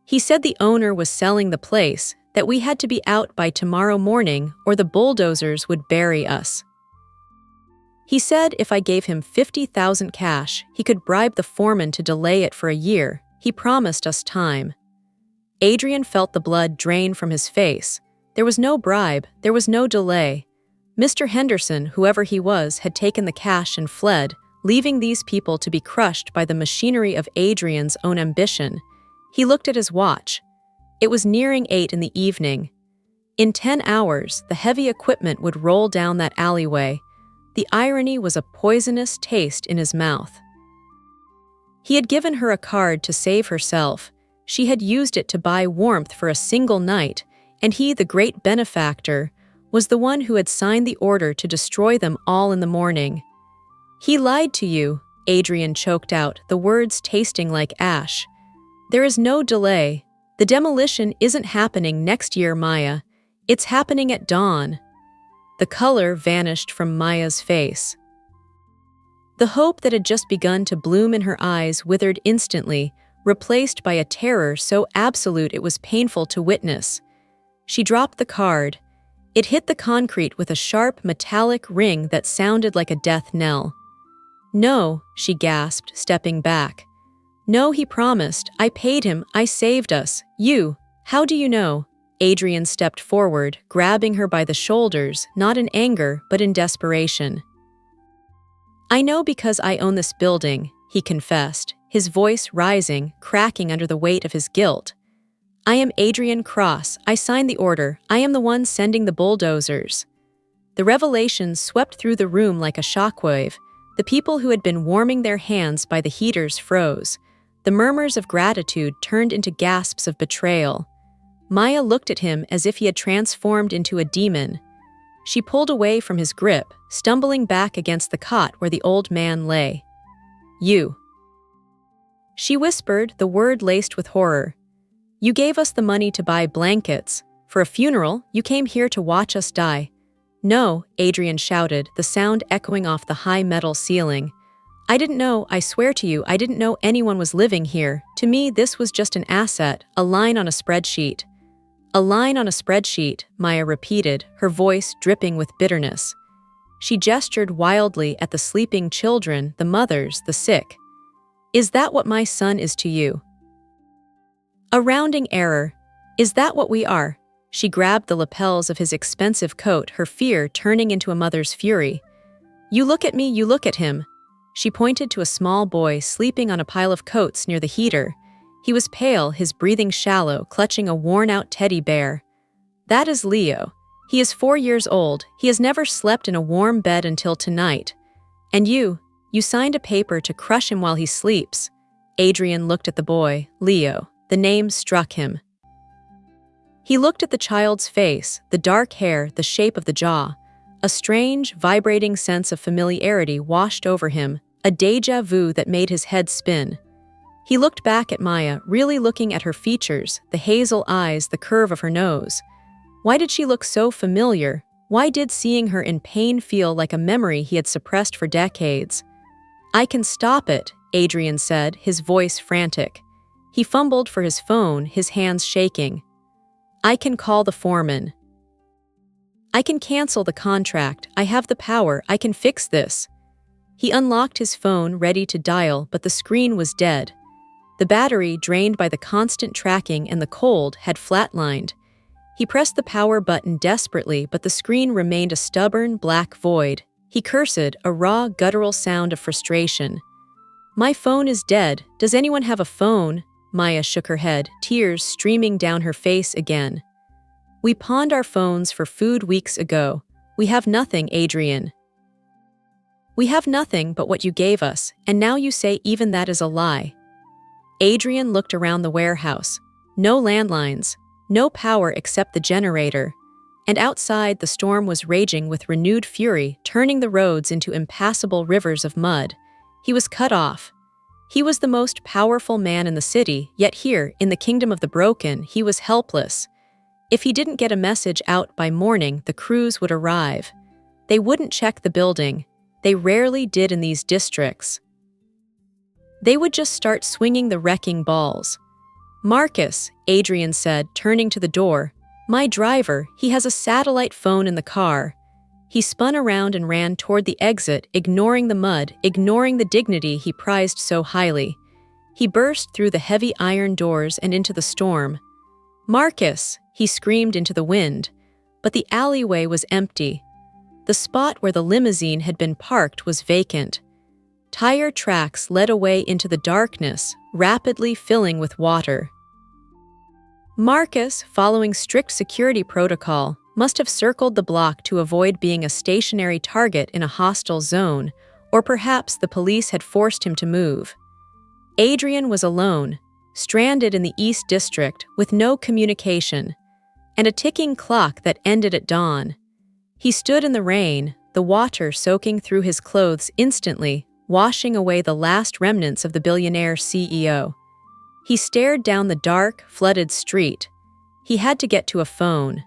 Speaker 1: He said the owner was selling the place, that we had to be out by tomorrow morning or the bulldozers would bury us. He said if I gave him 50,000 cash, he could bribe the foreman to delay it for a year. He promised us time." Adrian felt the blood drain from his face. There was no bribe, there was no delay. Mr. Henderson, whoever he was, had taken the cash and fled, leaving these people to be crushed by the machinery of Adrian's own ambition. He looked at his watch. It was nearing 8 in the evening. In 10 hours, the heavy equipment would roll down that alleyway. The irony was a poisonous taste in his mouth. He had given her a card to save herself. She had used it to buy warmth for a single night, and he, the great benefactor, was the one who had signed the order to destroy them all in the morning. "He lied to you," Adrian choked out, the words tasting like ash. "There is no delay. The demolition isn't happening next year, Maya. It's happening at dawn." The color vanished from Maya's face. The hope that had just begun to bloom in her eyes withered instantly, replaced by a terror so absolute it was painful to witness. She dropped the card. It hit the concrete with a sharp, metallic ring that sounded like a death knell. "No," she gasped, stepping back. "No, he promised. I paid him. I saved us. You. How do you know?" Adrian stepped forward, grabbing her by the shoulders, not in anger, but in desperation. "I know because I own this building," he confessed, his voice rising, cracking under the weight of his guilt. "I am Adrian Cross. I signed the order. I am the one sending the bulldozers." The revelation swept through the room like a shockwave. The people who had been warming their hands by the heaters froze. The murmurs of gratitude turned into gasps of betrayal. Maya looked at him as if he had transformed into a demon. She pulled away from his grip, stumbling back against the cot where the old man lay. "You." She whispered, the word laced with horror. "You gave us the money to buy blankets. For a funeral, you came here to watch us die." "No," Adrian shouted, the sound echoing off the high metal ceiling. "I didn't know, I swear to you, I didn't know anyone was living here. To me, this was just an asset, a line on a spreadsheet." "A line on a spreadsheet," Maya repeated, her voice dripping with bitterness. She gestured wildly at the sleeping children, the mothers, the sick. "Is that what my son is to you?" "A rounding error. Is that what we are?" She grabbed the lapels of his expensive coat, her fear turning into a mother's fury. "You look at me, you look at him." She pointed to a small boy sleeping on a pile of coats near the heater. He was pale, his breathing shallow, clutching a worn-out teddy bear. "That is Leo. He is 4 years old. He has never slept in a warm bed until tonight. And you signed a paper to crush him while he sleeps." Adrian looked at the boy, Leo. The name struck him. He looked at the child's face, the dark hair, the shape of the jaw. A strange, vibrating sense of familiarity washed over him, a déjà vu that made his head spin. He looked back at Maya, really looking at her features, the hazel eyes, the curve of her nose. Why did she look so familiar? Why did seeing her in pain feel like a memory he had suppressed for decades? "I can stop it," Adrian said, his voice frantic. He fumbled for his phone, his hands shaking. I can call the foreman. I can cancel the contract. I have the power. I can fix this. He unlocked his phone, ready to dial, but the screen was dead. The battery, drained by the constant tracking and the cold, had flatlined. He pressed the power button desperately, but the screen remained a stubborn, black void. He cursed, a raw, guttural sound of frustration. My phone is dead. Does anyone have a phone? Maya shook her head, tears streaming down her face again. We pawned our phones for food weeks ago. We have nothing, Adrian. We have nothing but what you gave us, and now you say even that is a lie. Adrian looked around the warehouse. No landlines, no power except the generator. And outside, the storm was raging with renewed fury, turning the roads into impassable rivers of mud. He was cut off. He was the most powerful man in the city, yet here, in the kingdom of the broken, he was helpless. If he didn't get a message out by morning, the crews would arrive. They wouldn't check the building. They rarely did in these districts. They would just start swinging the wrecking balls. Marcus, Adrian said, turning to the door. My driver, he has a satellite phone in the car. He spun around and ran toward the exit, ignoring the mud, ignoring the dignity he prized so highly. He burst through the heavy iron doors and into the storm. Marcus, he screamed into the wind. But the alleyway was empty. The spot where the limousine had been parked was vacant. Tire tracks led away into the darkness, rapidly filling with water. Marcus, following strict security protocol, must have circled the block to avoid being a stationary target in a hostile zone, or perhaps the police had forced him to move. Adrian was alone, stranded in the East District with no communication, and a ticking clock that ended at dawn. He stood in the rain, the water soaking through his clothes instantly, washing away the last remnants of the Billionaire CEO. He stared down the dark, flooded street. He had to get to a phone.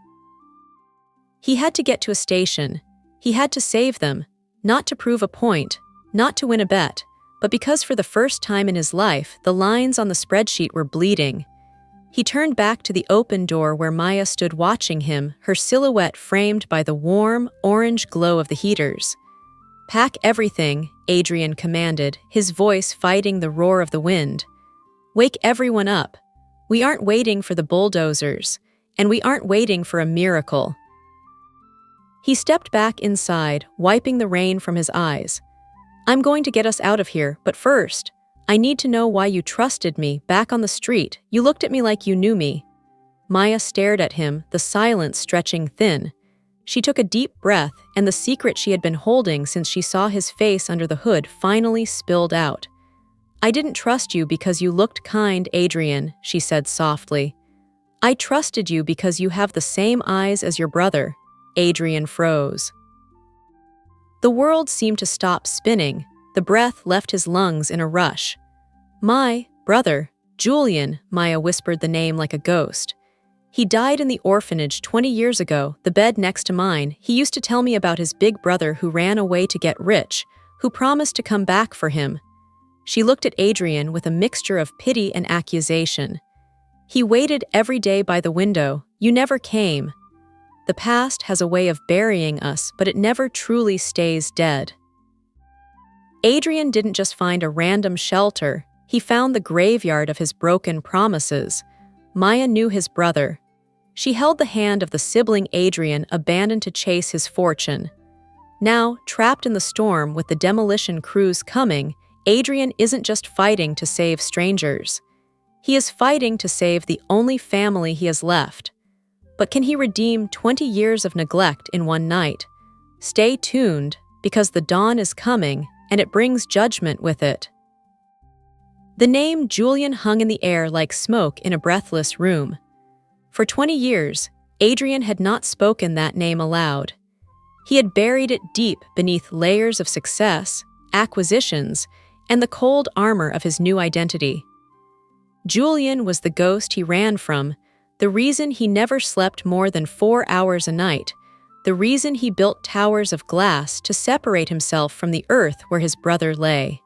Speaker 1: He had to get to a station. He had to save them, not to prove a point, not to win a bet, but because for the first time in his life, the lines on the spreadsheet were bleeding. He turned back to the open door where Maya stood watching him, her silhouette framed by the warm, orange glow of the heaters. Pack everything, Adrian commanded, his voice fighting the roar of the wind. Wake everyone up. We aren't waiting for the bulldozers, and we aren't waiting for a miracle. He stepped back inside, wiping the rain from his eyes. I'm going to get us out of here, but first, I need to know why you trusted me back on the street. You looked at me like you knew me. Maya stared at him, the silence stretching thin. She took a deep breath, and the secret she had been holding since she saw his face under the hood finally spilled out. I didn't trust you because you looked kind, Adrian, she said softly. I trusted you because you have the same eyes as your brother. Adrian froze. The world seemed to stop spinning. The breath left his lungs in a rush. My brother, Julian, Maya whispered the name like a ghost. He died in the orphanage 20 years ago, the bed next to mine. He used to tell me about his big brother who ran away to get rich, who promised to come back for him. She looked at Adrian with a mixture of pity and accusation. He waited every day by the window. You never came. The past has a way of burying us, but it never truly stays dead. Adrian didn't just find a random shelter. He found the graveyard of his broken promises. Maya knew his brother. She held the hand of the sibling Adrian abandoned to chase his fortune. Now, trapped in the storm with the demolition crews coming, Adrian isn't just fighting to save strangers. He is fighting to save the only family he has left. But can he redeem 20 years of neglect in one night? Stay tuned, because the dawn is coming, and it brings judgment with it. The name Julian hung in the air like smoke in a breathless room. For 20 years, Adrian had not spoken that name aloud. He had buried it deep beneath layers of success, acquisitions, and the cold armor of his new identity. Julian was the ghost he ran from, the reason he never slept more than 4 hours a night, the reason he built towers of glass to separate himself from the earth where his brother lay.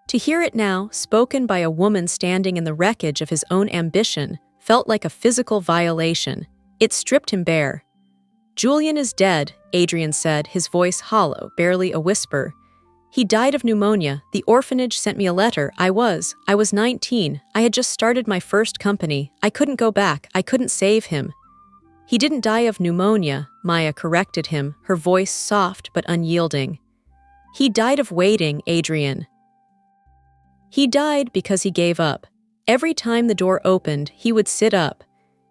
Speaker 1: To hear it now, spoken by a woman standing in the wreckage of his own ambition, felt like a physical violation. It stripped him bare. "Julian is dead," Adrian said, his voice hollow, barely a whisper. "He died of pneumonia. The orphanage sent me a letter. I was 19. I had just started my first company. I couldn't go back. I couldn't save him." "He didn't die of pneumonia," Maya corrected him, her voice soft but unyielding. "He died of waiting, Adrian. He died because he gave up. Every time the door opened, he would sit up.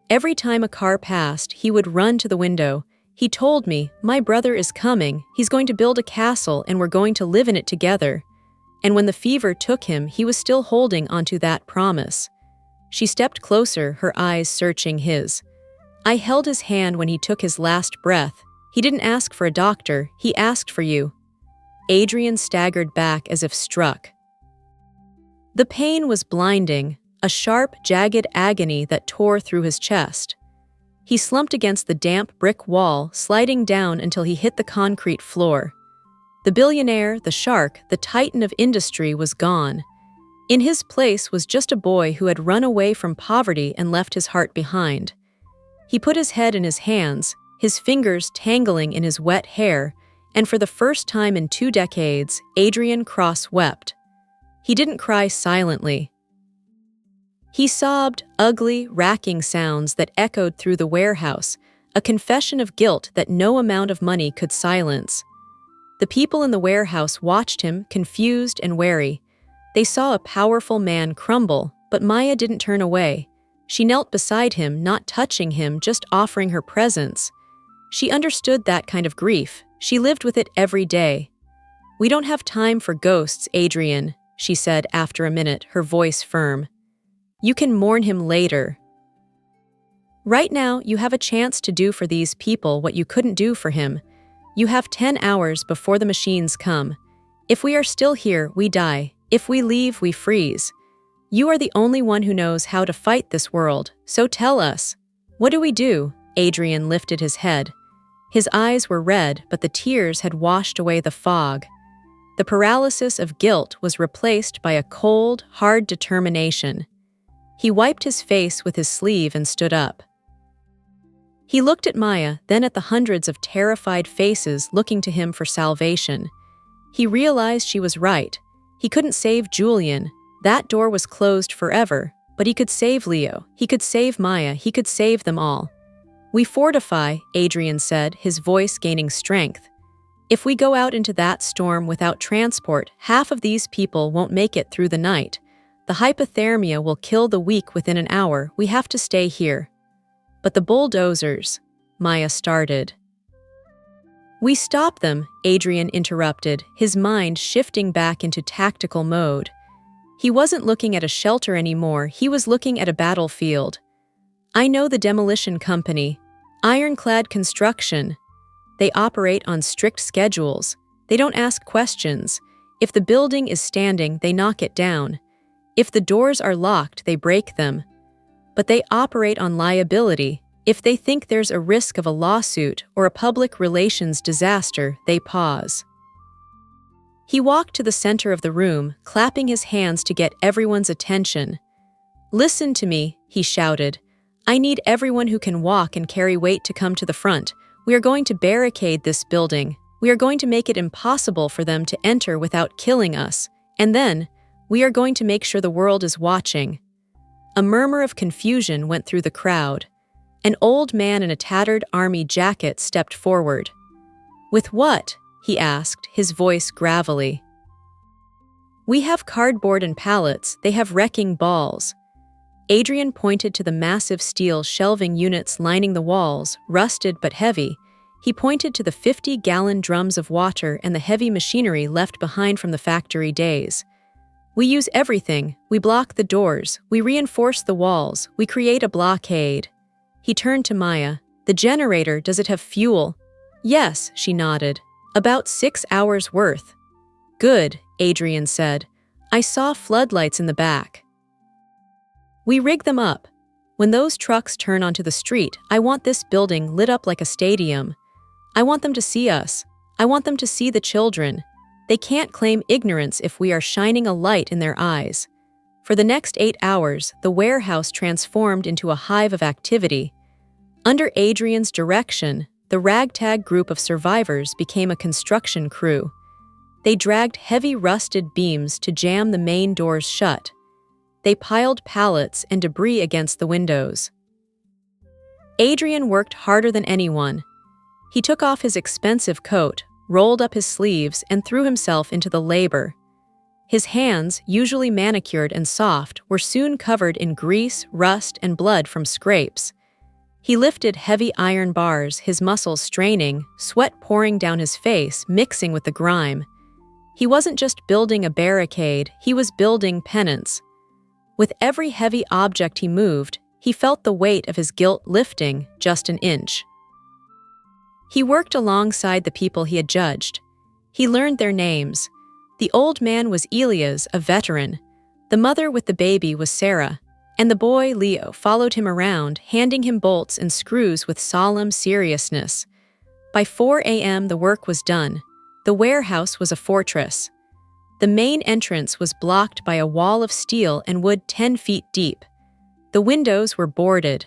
Speaker 1: Every time a car passed, he would run to the window. He told me, 'My brother is coming. He's going to build a castle and we're going to live in it together.' And when the fever took him, he was still holding onto that promise." She stepped closer, her eyes searching his. "I held his hand when he took his last breath. He didn't ask for a doctor, he asked for you." Adrian staggered back as if struck. The pain was blinding, a sharp, jagged agony that tore through his chest. He slumped against the damp brick wall, sliding down until he hit the concrete floor. The billionaire, the shark, the titan of industry was gone. In his place was just a boy who had run away from poverty and left his heart behind. He put his head in his hands, his fingers tangling in his wet hair, and for the first time in 2 decades, Adrian cross-wept. He didn't cry silently. He sobbed, ugly, racking sounds that echoed through the warehouse, a confession of guilt that no amount of money could silence. The people in the warehouse watched him, confused and wary. They saw a powerful man crumble, but Maya didn't turn away. She knelt beside him, not touching him, just offering her presence. She understood that kind of grief. She lived with it every day. "We don't have time for ghosts, Adrian," she said after a minute, her voice firm. "You can mourn him later. Right now, you have a chance to do for these people what you couldn't do for him. You have 10 hours before the machines come. If we are still here, we die. If we leave, we freeze. You are the only one who knows how to fight this world, so tell us. What do we do?" Adrian lifted his head. His eyes were red, but the tears had washed away the fog. The paralysis of guilt was replaced by a cold, hard determination. He wiped his face with his sleeve and stood up. He looked at Maya, then at the hundreds of terrified faces looking to him for salvation. He realized she was right. He couldn't save Julian. That door was closed forever, but he could save Leo. He could save Maya. He could save them all. "We fortify," Adrian said, his voice gaining strength. "If we go out into that storm without transport, half of these people won't make it through the night. The hypothermia will kill the weak within an hour. We have to stay here." "But the bulldozers," Maya started. "We stop them," Adrian interrupted, his mind shifting back into tactical mode. He wasn't looking at a shelter anymore, he was looking at a battlefield. "I know the demolition company. Ironclad Construction. They operate on strict schedules. They don't ask questions. If the building is standing, they knock it down. If the doors are locked, they break them. But they operate on liability. If they think there's a risk of a lawsuit or a public relations disaster, they pause." He walked to the center of the room, clapping his hands to get everyone's attention. "Listen to me," he shouted. "I need everyone who can walk and carry weight to come to the front. We are going to barricade this building. We are going to make it impossible for them to enter without killing us. And then, we are going to make sure the world is watching." A murmur of confusion went through the crowd. An old man in a tattered army jacket stepped forward. "With what?" he asked, his voice gravelly. "We have cardboard and pallets. They have wrecking balls." Adrian pointed to the massive steel shelving units lining the walls, rusted but heavy. He pointed to the 50-gallon drums of water and the heavy machinery left behind from the factory days. "We use everything. We block the doors. We reinforce the walls. We create a blockade." He turned to Maya. "The generator, does it have fuel?" "Yes," she nodded. "About 6 hours worth." "Good," Adrian said. "I saw floodlights in the back. We rig them up. When those trucks turn onto the street, I want this building lit up like a stadium. I want them to see us. I want them to see the children. They can't claim ignorance if we are shining a light in their eyes. For the next 8 hours, the warehouse transformed into a hive of activity. Under Adrian's direction, the ragtag group of survivors became a construction crew. They dragged heavy rusted beams to jam the main doors shut. They piled pallets and debris against the windows. Adrian worked harder than anyone. He took off his expensive coat, rolled up his sleeves, and threw himself into the labor. His hands, usually manicured and soft, were soon covered in grease, rust, and blood from scrapes. He lifted heavy iron bars, his muscles straining, sweat pouring down his face, mixing with the grime. He wasn't just building a barricade, he was building penance. With every heavy object he moved, he felt the weight of his guilt lifting just an inch. He worked alongside the people he had judged. He learned their names. The old man was Elias, a veteran. The mother with the baby was Sarah, and the boy, Leo, followed him around, handing him bolts and screws with solemn seriousness. By 4 a.m. the work was done. The warehouse was a fortress. The main entrance was blocked by a wall of steel and wood 10 feet deep. The windows were boarded.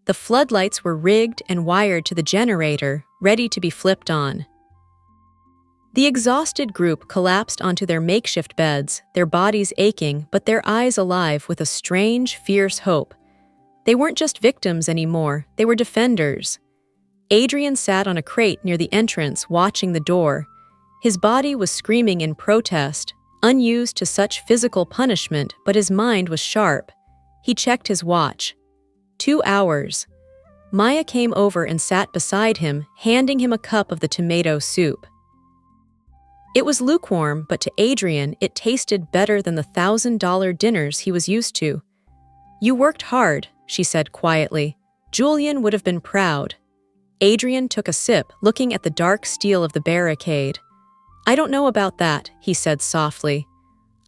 Speaker 1: The floodlights were rigged and wired to the generator, ready to be flipped on. The exhausted group collapsed onto their makeshift beds, their bodies aching but their eyes alive with a strange, fierce hope. They weren't just victims anymore, they were defenders. Adrian sat on a crate near the entrance, watching the door. His body was screaming in protest, unused to such physical punishment, but his mind was sharp. He checked his watch. 2 hours. Maya came over and sat beside him, handing him a cup of the tomato soup. It was lukewarm, but to Adrian it tasted better than the $1,000 dinners he was used to. "You worked hard," she said quietly. "Julian would have been proud." Adrian took a sip, looking at the dark steel of the barricade. "I don't know about that," he said softly.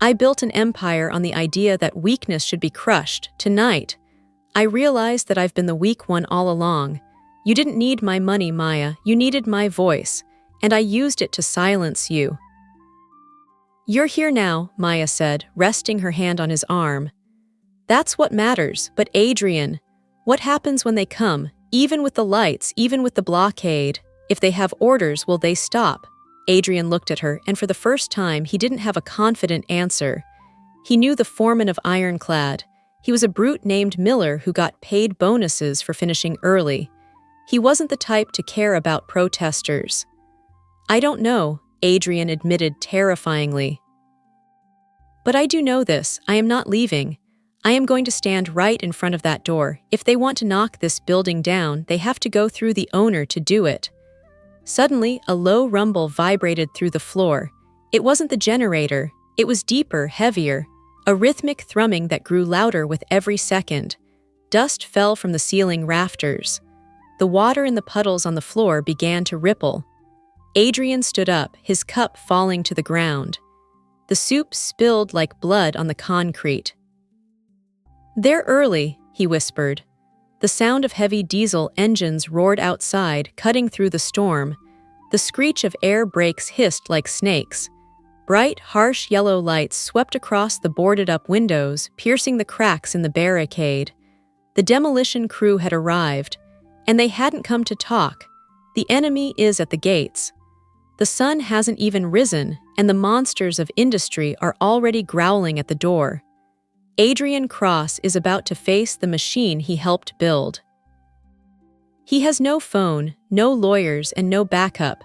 Speaker 1: "I built an empire on the idea that weakness should be crushed. Tonight, I realized that I've been the weak one all along. You didn't need my money, Maya. You needed my voice, and I used it to silence you." "You're here now," Maya said, resting her hand on his arm. "That's what matters, but Adrian, what happens when they come? Even with the lights, even with the blockade, if they have orders, will they stop?" Adrian looked at her, and for the first time he didn't have a confident answer. He knew the foreman of Ironclad. He was a brute named Miller who got paid bonuses for finishing early. He wasn't the type to care about protesters. "I don't know," Adrian admitted terrifyingly. "But I do know this. I am not leaving. I am going to stand right in front of that door. If they want to knock this building down, they have to go through the owner to do it." Suddenly, a low rumble vibrated through the floor. It wasn't the generator. It was deeper, heavier, a rhythmic thrumming that grew louder with every second. Dust fell from the ceiling rafters. The water in the puddles on the floor began to ripple. Adrian stood up, his cup falling to the ground. The soup spilled like blood on the concrete. "They're early," he whispered. The sound of heavy diesel engines roared outside, cutting through the storm. The screech of air brakes hissed like snakes. Bright, harsh yellow lights swept across the boarded-up windows, piercing the cracks in the barricade. The demolition crew had arrived, and they hadn't come to talk. The enemy is at the gates. The sun hasn't even risen, and the monsters of industry are already growling at the door. Adrian Cross is about to face the machine he helped build. He has no phone, no lawyers, and no backup,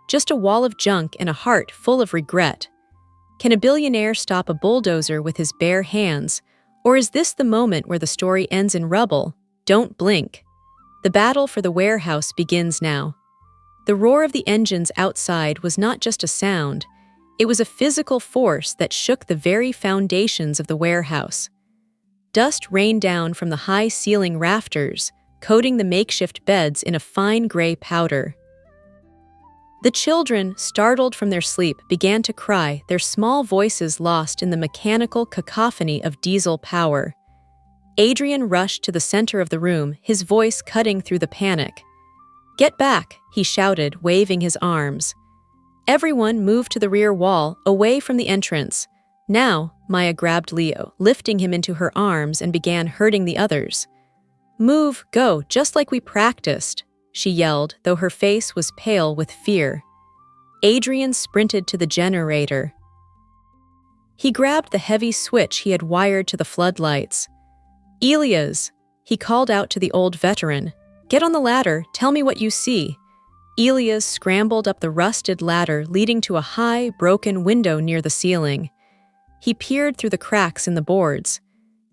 Speaker 1: just a wall of junk and a heart full of regret. Can a billionaire stop a bulldozer with his bare hands, or is this the moment where the story ends in rubble? Don't blink. The battle for the warehouse begins now. The roar of the engines outside was not just a sound, it was a physical force that shook the very foundations of the warehouse. Dust rained down from the high ceiling rafters, coating the makeshift beds in a fine gray powder. The children, startled from their sleep, began to cry, their small voices lost in the mechanical cacophony of diesel power. Adrian rushed to the center of the room, his voice cutting through the panic. "Get back," he shouted, waving his arms. Everyone moved to the rear wall, away from the entrance. Now, Maya grabbed Leo, lifting him into her arms and began herding the others. "Move, go, just like we practiced," she yelled, though her face was pale with fear. Adrian sprinted to the generator. He grabbed the heavy switch he had wired to the floodlights. "Elias," he called out to the old veteran. "Get on the ladder, tell me what you see." Elias scrambled up the rusted ladder leading to a high, broken window near the ceiling. He peered through the cracks in the boards.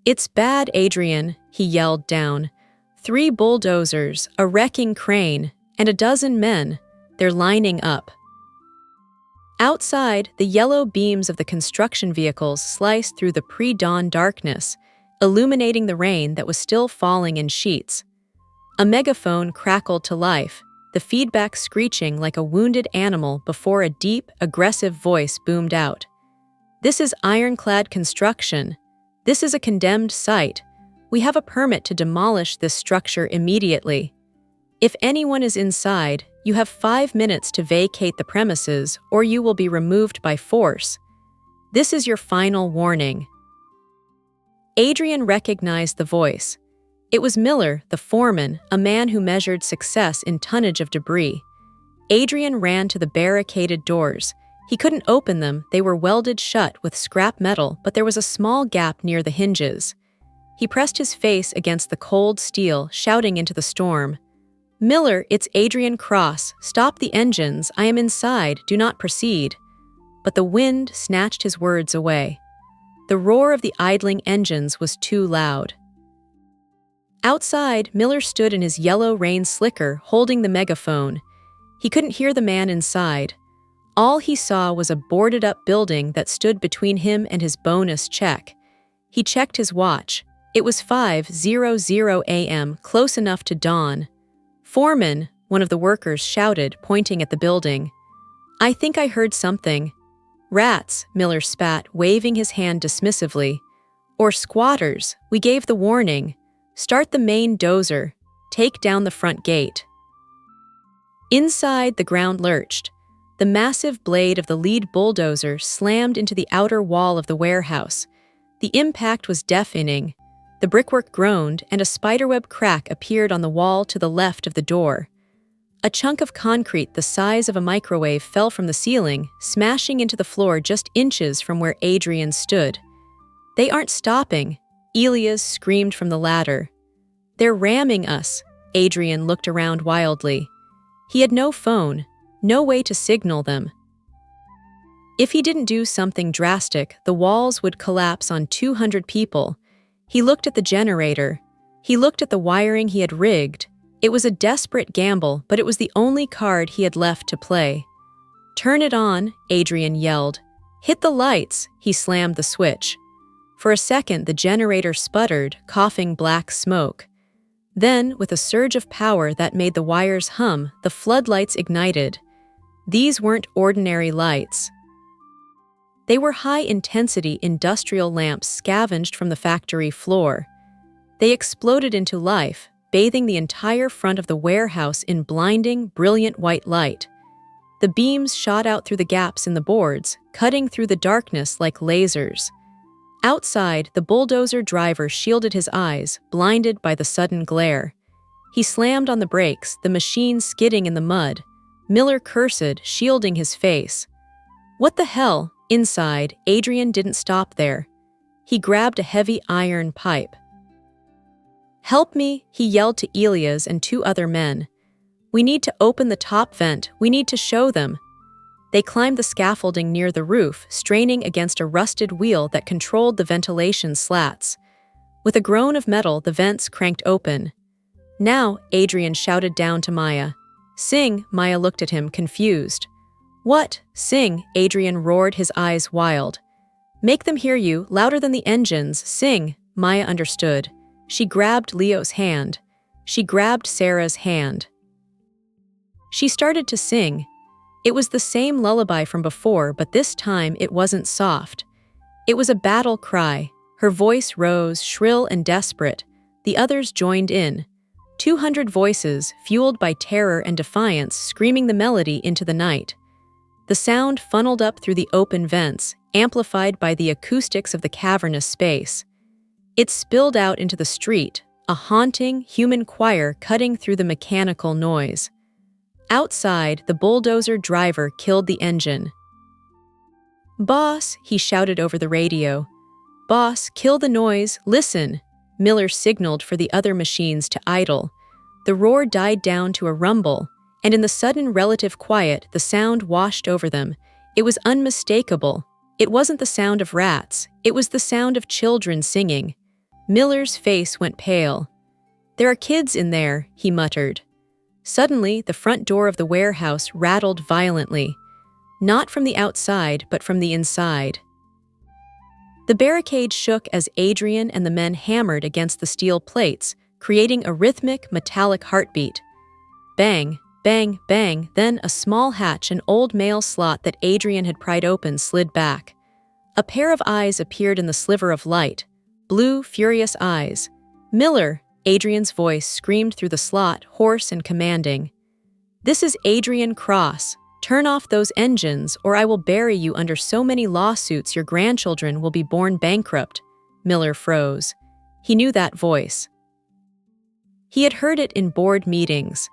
Speaker 1: "It's bad, Adrian," he yelled down. 3 bulldozers, a wrecking crane, and a dozen men. They're lining up. Outside, the yellow beams of the construction vehicles sliced through the pre-dawn darkness, illuminating the rain that was still falling in sheets. A megaphone crackled to life, the feedback screeching like a wounded animal before a deep, aggressive voice boomed out. "This is ironclad construction. This is a condemned site. We have a permit to demolish this structure immediately. If anyone is inside, you have 5 minutes to vacate the premises or you will be removed by force. This is your final warning." Adrian recognized the voice. It was Miller, the foreman, a man who measured success in tonnage of debris. Adrian ran to the barricaded doors. He couldn't open them, they were welded shut with scrap metal, but there was a small gap near the hinges. He pressed his face against the cold steel, shouting into the storm. "Miller, it's Adrian Cross. Stop the engines. I am inside. Do not proceed." But the wind snatched his words away. The roar of the idling engines was too loud. Outside, Miller stood in his yellow rain slicker, holding the megaphone. He couldn't hear the man inside. All he saw was a boarded-up building that stood between him and his bonus check. He checked his watch. It was 5:00 a.m., close enough to dawn. "Foreman," one of the workers shouted, pointing at the building. "I think I heard something." "Rats," Miller spat, waving his hand dismissively. "Or squatters. We gave the warning. Start the main dozer. Take down the front gate." Inside, the ground lurched. The massive blade of the lead bulldozer slammed into the outer wall of the warehouse. The impact was deafening. The brickwork groaned, and a spiderweb crack appeared on the wall to the left of the door. A chunk of concrete the size of a microwave fell from the ceiling, smashing into the floor just inches from where Adrian stood. "They aren't stopping," Elias screamed from the ladder. "They're ramming us." Adrian looked around wildly. He had no phone, no way to signal them. If he didn't do something drastic, the walls would collapse on 200 people. He looked at the generator. He looked at the wiring he had rigged. It was a desperate gamble, but it was the only card he had left to play. "Turn it on," Adrian yelled. "Hit the lights." He slammed the switch. For a second, the generator sputtered, coughing black smoke. Then, with a surge of power that made the wires hum, the floodlights ignited. These weren't ordinary lights. They were high-intensity industrial lamps scavenged from the factory floor. They exploded into life, bathing the entire front of the warehouse in blinding, brilliant white light. The beams shot out through the gaps in the boards, cutting through the darkness like lasers. Outside, the bulldozer driver shielded his eyes, blinded by the sudden glare. He slammed on the brakes, the machine skidding in the mud. Miller cursed, shielding his face. "What the hell?" Inside, Adrian didn't stop there. He grabbed a heavy iron pipe. "Help me," he yelled to Elias and 2 other men. "We need to open the top vent. We need to show them." They climbed the scaffolding near the roof, straining against a rusted wheel that controlled the ventilation slats. With a groan of metal, the vents cranked open. "Now," Adrian shouted down to Maya. "Sing," Maya looked at him, confused. "What? Sing," Adrian roared, his eyes wild. "Make them hear you, louder than the engines. Sing." Maya understood. She grabbed Leo's hand. She grabbed Sarah's hand. She started to sing. It was the same lullaby from before, but this time it wasn't soft. It was a battle cry. Her voice rose, shrill and desperate. The others joined in. 200 voices, fueled by terror and defiance, screaming the melody into the night. The sound funneled up through the open vents, amplified by the acoustics of the cavernous space. It spilled out into the street, a haunting, human choir cutting through the mechanical noise. Outside, the bulldozer driver killed the engine. "Boss," he shouted over the radio. "Boss, kill the noise, listen." Miller signaled for the other machines to idle. The roar died down to a rumble, and in the sudden relative quiet, the sound washed over them. It was unmistakable. It wasn't the sound of rats, it was the sound of children singing. Miller's face went pale. "There are kids in there," he muttered. Suddenly, the front door of the warehouse rattled violently. Not from the outside, but from the inside. The barricade shook as Adrian and the men hammered against the steel plates, creating a rhythmic, metallic heartbeat. Bang, bang, bang, then a small hatch, an old mail slot that Adrian had pried open, slid back. A pair of eyes appeared in the sliver of light. Blue, furious eyes. "Miller!" Adrian's voice screamed through the slot, hoarse and commanding. "This is Adrian Cross. Turn off those engines, or I will bury you under so many lawsuits your grandchildren will be born bankrupt." Miller froze. He knew that voice. He had heard it in board meetings.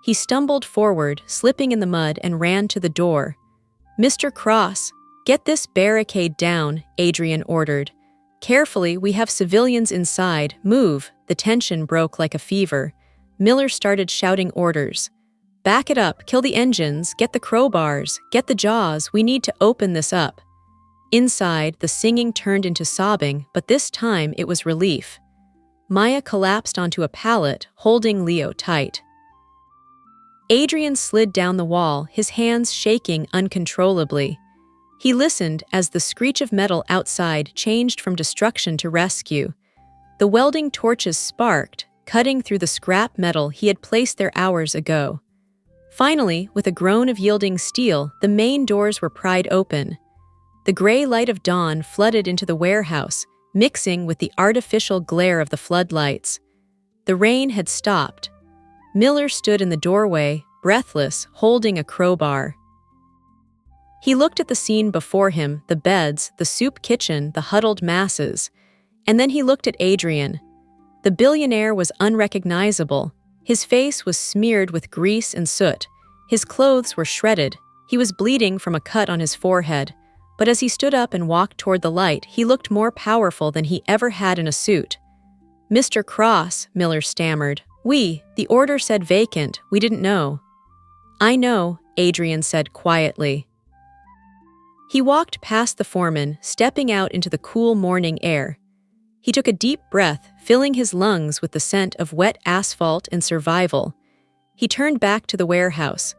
Speaker 1: He stumbled forward, slipping in the mud, and ran to the door. "Mr. Cross, get this barricade down," Adrian ordered. "Carefully, we have civilians inside. Move." The tension broke like a fever. Miller started shouting orders. "Back it up, kill the engines, get the crowbars, get the jaws, we need to open this up." Inside, the singing turned into sobbing, but this time it was relief. Maya collapsed onto a pallet, holding Leo tight. Adrian slid down the wall, his hands shaking uncontrollably. He listened as the screech of metal outside changed from destruction to rescue. The welding torches sparked, cutting through the scrap metal he had placed there hours ago. Finally, with a groan of yielding steel, the main doors were pried open. The gray light of dawn flooded into the warehouse, mixing with the artificial glare of the floodlights. The rain had stopped. Miller stood in the doorway, breathless, holding a crowbar. He looked at the scene before him, the beds, the soup kitchen, the huddled masses. And then he looked at Adrian. The billionaire was unrecognizable. His face was smeared with grease and soot. His clothes were shredded. He was bleeding from a cut on his forehead. But as he stood up and walked toward the light, he looked more powerful than he ever had in a suit. "Mr. Cross," Miller stammered. The order said vacant. We didn't know." "I know," Adrian said quietly. He walked past the foreman, stepping out into the cool morning air. He took a deep breath, filling his lungs with the scent of wet asphalt and survival. He turned back to the warehouse.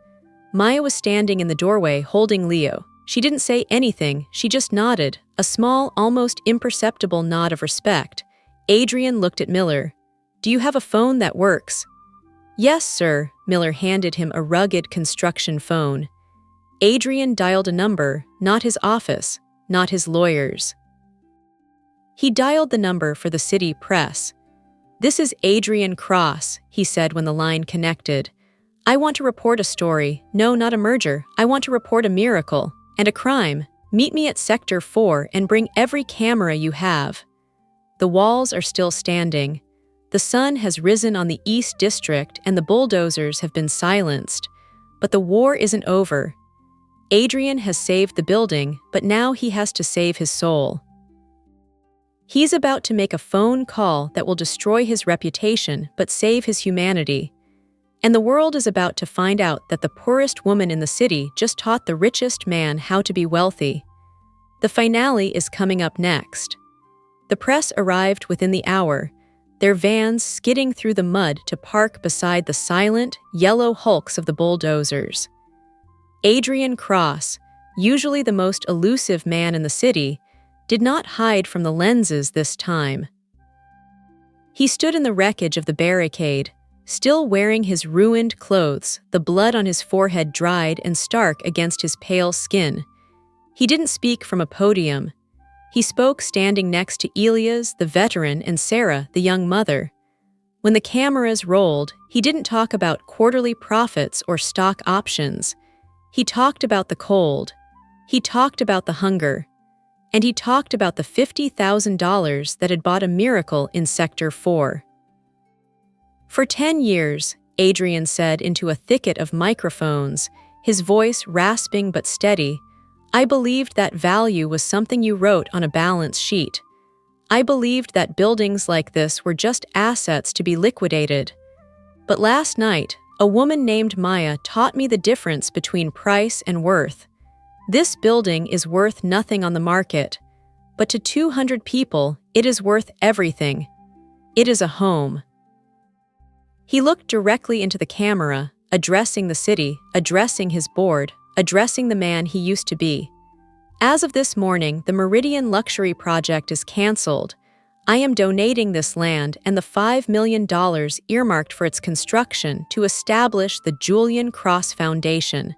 Speaker 1: Maya was standing in the doorway, holding Leo. She didn't say anything, she just nodded, a small, almost imperceptible nod of respect. Adrian looked at Miller. "Do you have a phone that works?" "Yes, sir." Miller handed him a rugged construction phone. Adrian dialed a number, not his office, not his lawyer's. He dialed the number for the city press. "This is Adrian Cross," he said when the line connected. "I want to report a story. No, not a merger. I want to report a miracle. And a crime. Meet me at Sector 4 and bring every camera you have." The walls are still standing. The sun has risen on the East District and the bulldozers have been silenced. But the war isn't over. Adrian has saved the building, but now he has to save his soul. He's about to make a phone call that will destroy his reputation but save his humanity. And the world is about to find out that the poorest woman in the city just taught the richest man how to be wealthy. The finale is coming up next. The press arrived within the hour, their vans skidding through the mud to park beside the silent, yellow hulks of the bulldozers. Adrian Cross, usually the most elusive man in the city, did not hide from the lenses this time. He stood in the wreckage of the barricade, still wearing his ruined clothes, the blood on his forehead dried and stark against his pale skin. He didn't speak from a podium. He spoke standing next to Elias, the veteran, and Sarah, the young mother. When the cameras rolled, he didn't talk about quarterly profits or stock options. He talked about the cold. He talked about the hunger. And he talked about the $50,000 that had bought a miracle in Sector 4. For 10 years, Adrian said into a thicket of microphones, his voice rasping but steady, I believed that value was something you wrote on a balance sheet. I believed that buildings like this were just assets to be liquidated. But last night, a woman named Maya taught me the difference between price and worth. This building is worth nothing on the market, but to 200 people, it is worth everything. It is a home. He looked directly into the camera, addressing the city, addressing his board, addressing the man he used to be. As of this morning, the Meridian Luxury Project is canceled. I am donating this land and the $5 million earmarked for its construction to establish the Julian Cross Foundation.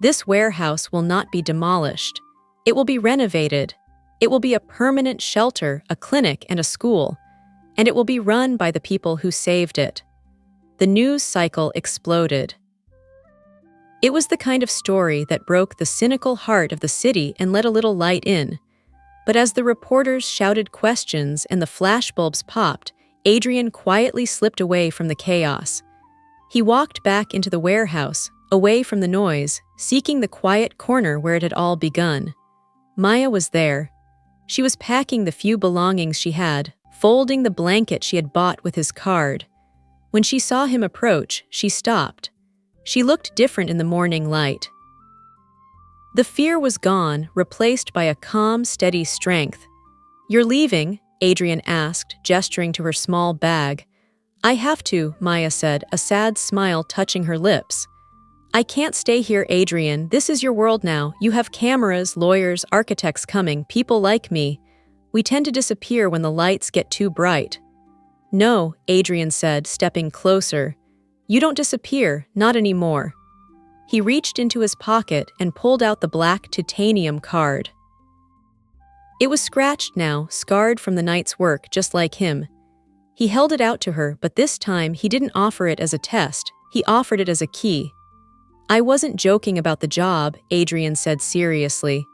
Speaker 1: This warehouse will not be demolished. It will be renovated. It will be a permanent shelter, a clinic, and a school. And it will be run by the people who saved it. The news cycle exploded. It was the kind of story that broke the cynical heart of the city and let a little light in. But as the reporters shouted questions and the flashbulbs popped, Adrian quietly slipped away from the chaos. He walked back into the warehouse, away from the noise, seeking the quiet corner where it had all begun. Maya was there. She was packing the few belongings she had, folding the blanket she had bought with his card. When she saw him approach, she stopped. She looked different in the morning light. The fear was gone, replaced by a calm, steady strength. You're leaving? Adrian asked, gesturing to her small bag. I have to, Maya said, a sad smile touching her lips. I can't stay here, Adrian. This is your world now. You have cameras, lawyers, architects coming, people like me. We tend to disappear when the lights get too bright. No, Adrian said, stepping closer. You don't disappear, not anymore. He reached into his pocket and pulled out the black titanium card. It was scratched now, scarred from the night's work, just like him. He held it out to her, but this time he didn't offer it as a test. He offered it as a key. I wasn't joking about the job, Adrian said seriously.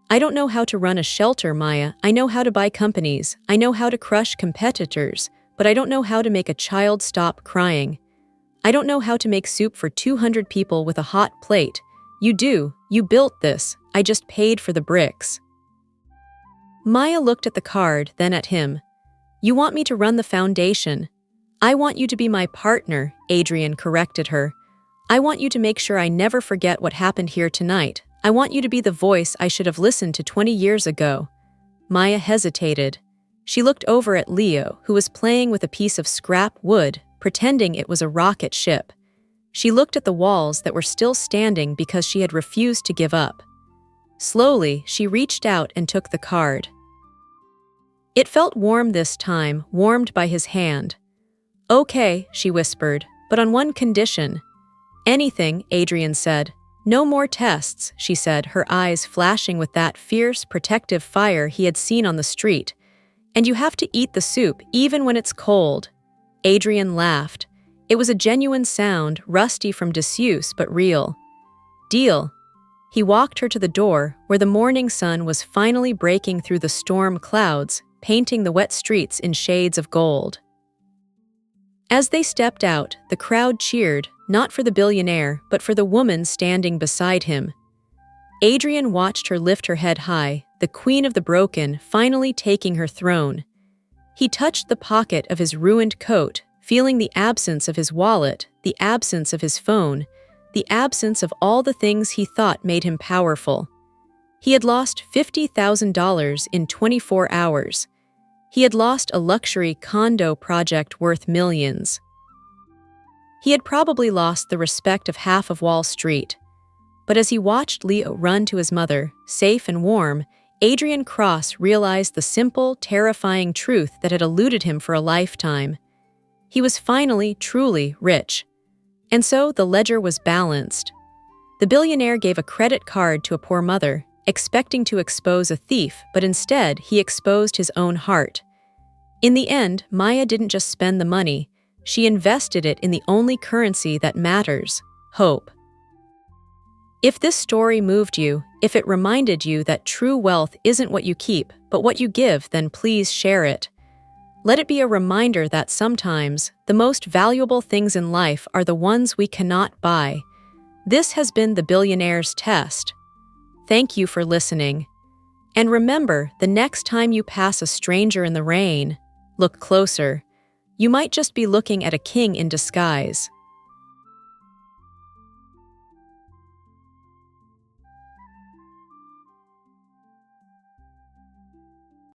Speaker 1: I don't know how to run a shelter, Maya. I know how to buy companies. I know how to crush competitors, but I don't know how to make a child stop crying. I don't know how to make soup for 200 people with a hot plate. You do. You built this. I just paid for the bricks. Maya looked at the card, then at him. You want me to run the foundation. I want you to be my partner, Adrian corrected her. I want you to make sure I never forget what happened here tonight. I want you to be the voice I should have listened to 20 years ago. Maya hesitated. She looked over at Leo, who was playing with a piece of scrap wood, pretending it was a rocket ship. She looked at the walls that were still standing because she had refused to give up. Slowly, she reached out and took the card. It felt warm this time, warmed by his hand. Okay, she whispered, but on one condition. Anything, Adrian said. No more tests, she said, her eyes flashing with that fierce, protective fire he had seen on the street. And you have to eat the soup, even when it's cold. Adrian laughed. It was a genuine sound, rusty from disuse but real. Deal. He walked her to the door, where the morning sun was finally breaking through the storm clouds, painting the wet streets in shades of gold. As they stepped out, the crowd cheered, not for the billionaire, but for the woman standing beside him. Adrian watched her lift her head high, the queen of the broken, finally taking her throne. He touched the pocket of his ruined coat, feeling the absence of his wallet, the absence of his phone, the absence of all the things he thought made him powerful. He had lost $50,000 in 24 hours. He had lost a luxury condo project worth millions. He had probably lost the respect of half of Wall Street. But as he watched Leo run to his mother, safe and warm, Adrian Cross realized the simple, terrifying truth that had eluded him for a lifetime. He was finally, truly rich. And so the ledger was balanced. The billionaire gave a credit card to a poor mother, expecting to expose a thief, but instead he exposed his own heart. In the end, Maya didn't just spend the money, she invested it in the only currency that matters, hope. If this story moved you, if it reminded you that true wealth isn't what you keep, but what you give, then please share it. Let it be a reminder that sometimes the most valuable things in life are the ones we cannot buy. This has been the Billionaire's Test. Thank you for listening. And remember, the next time you pass a stranger in the rain, look closer. You might just be looking at a king in disguise.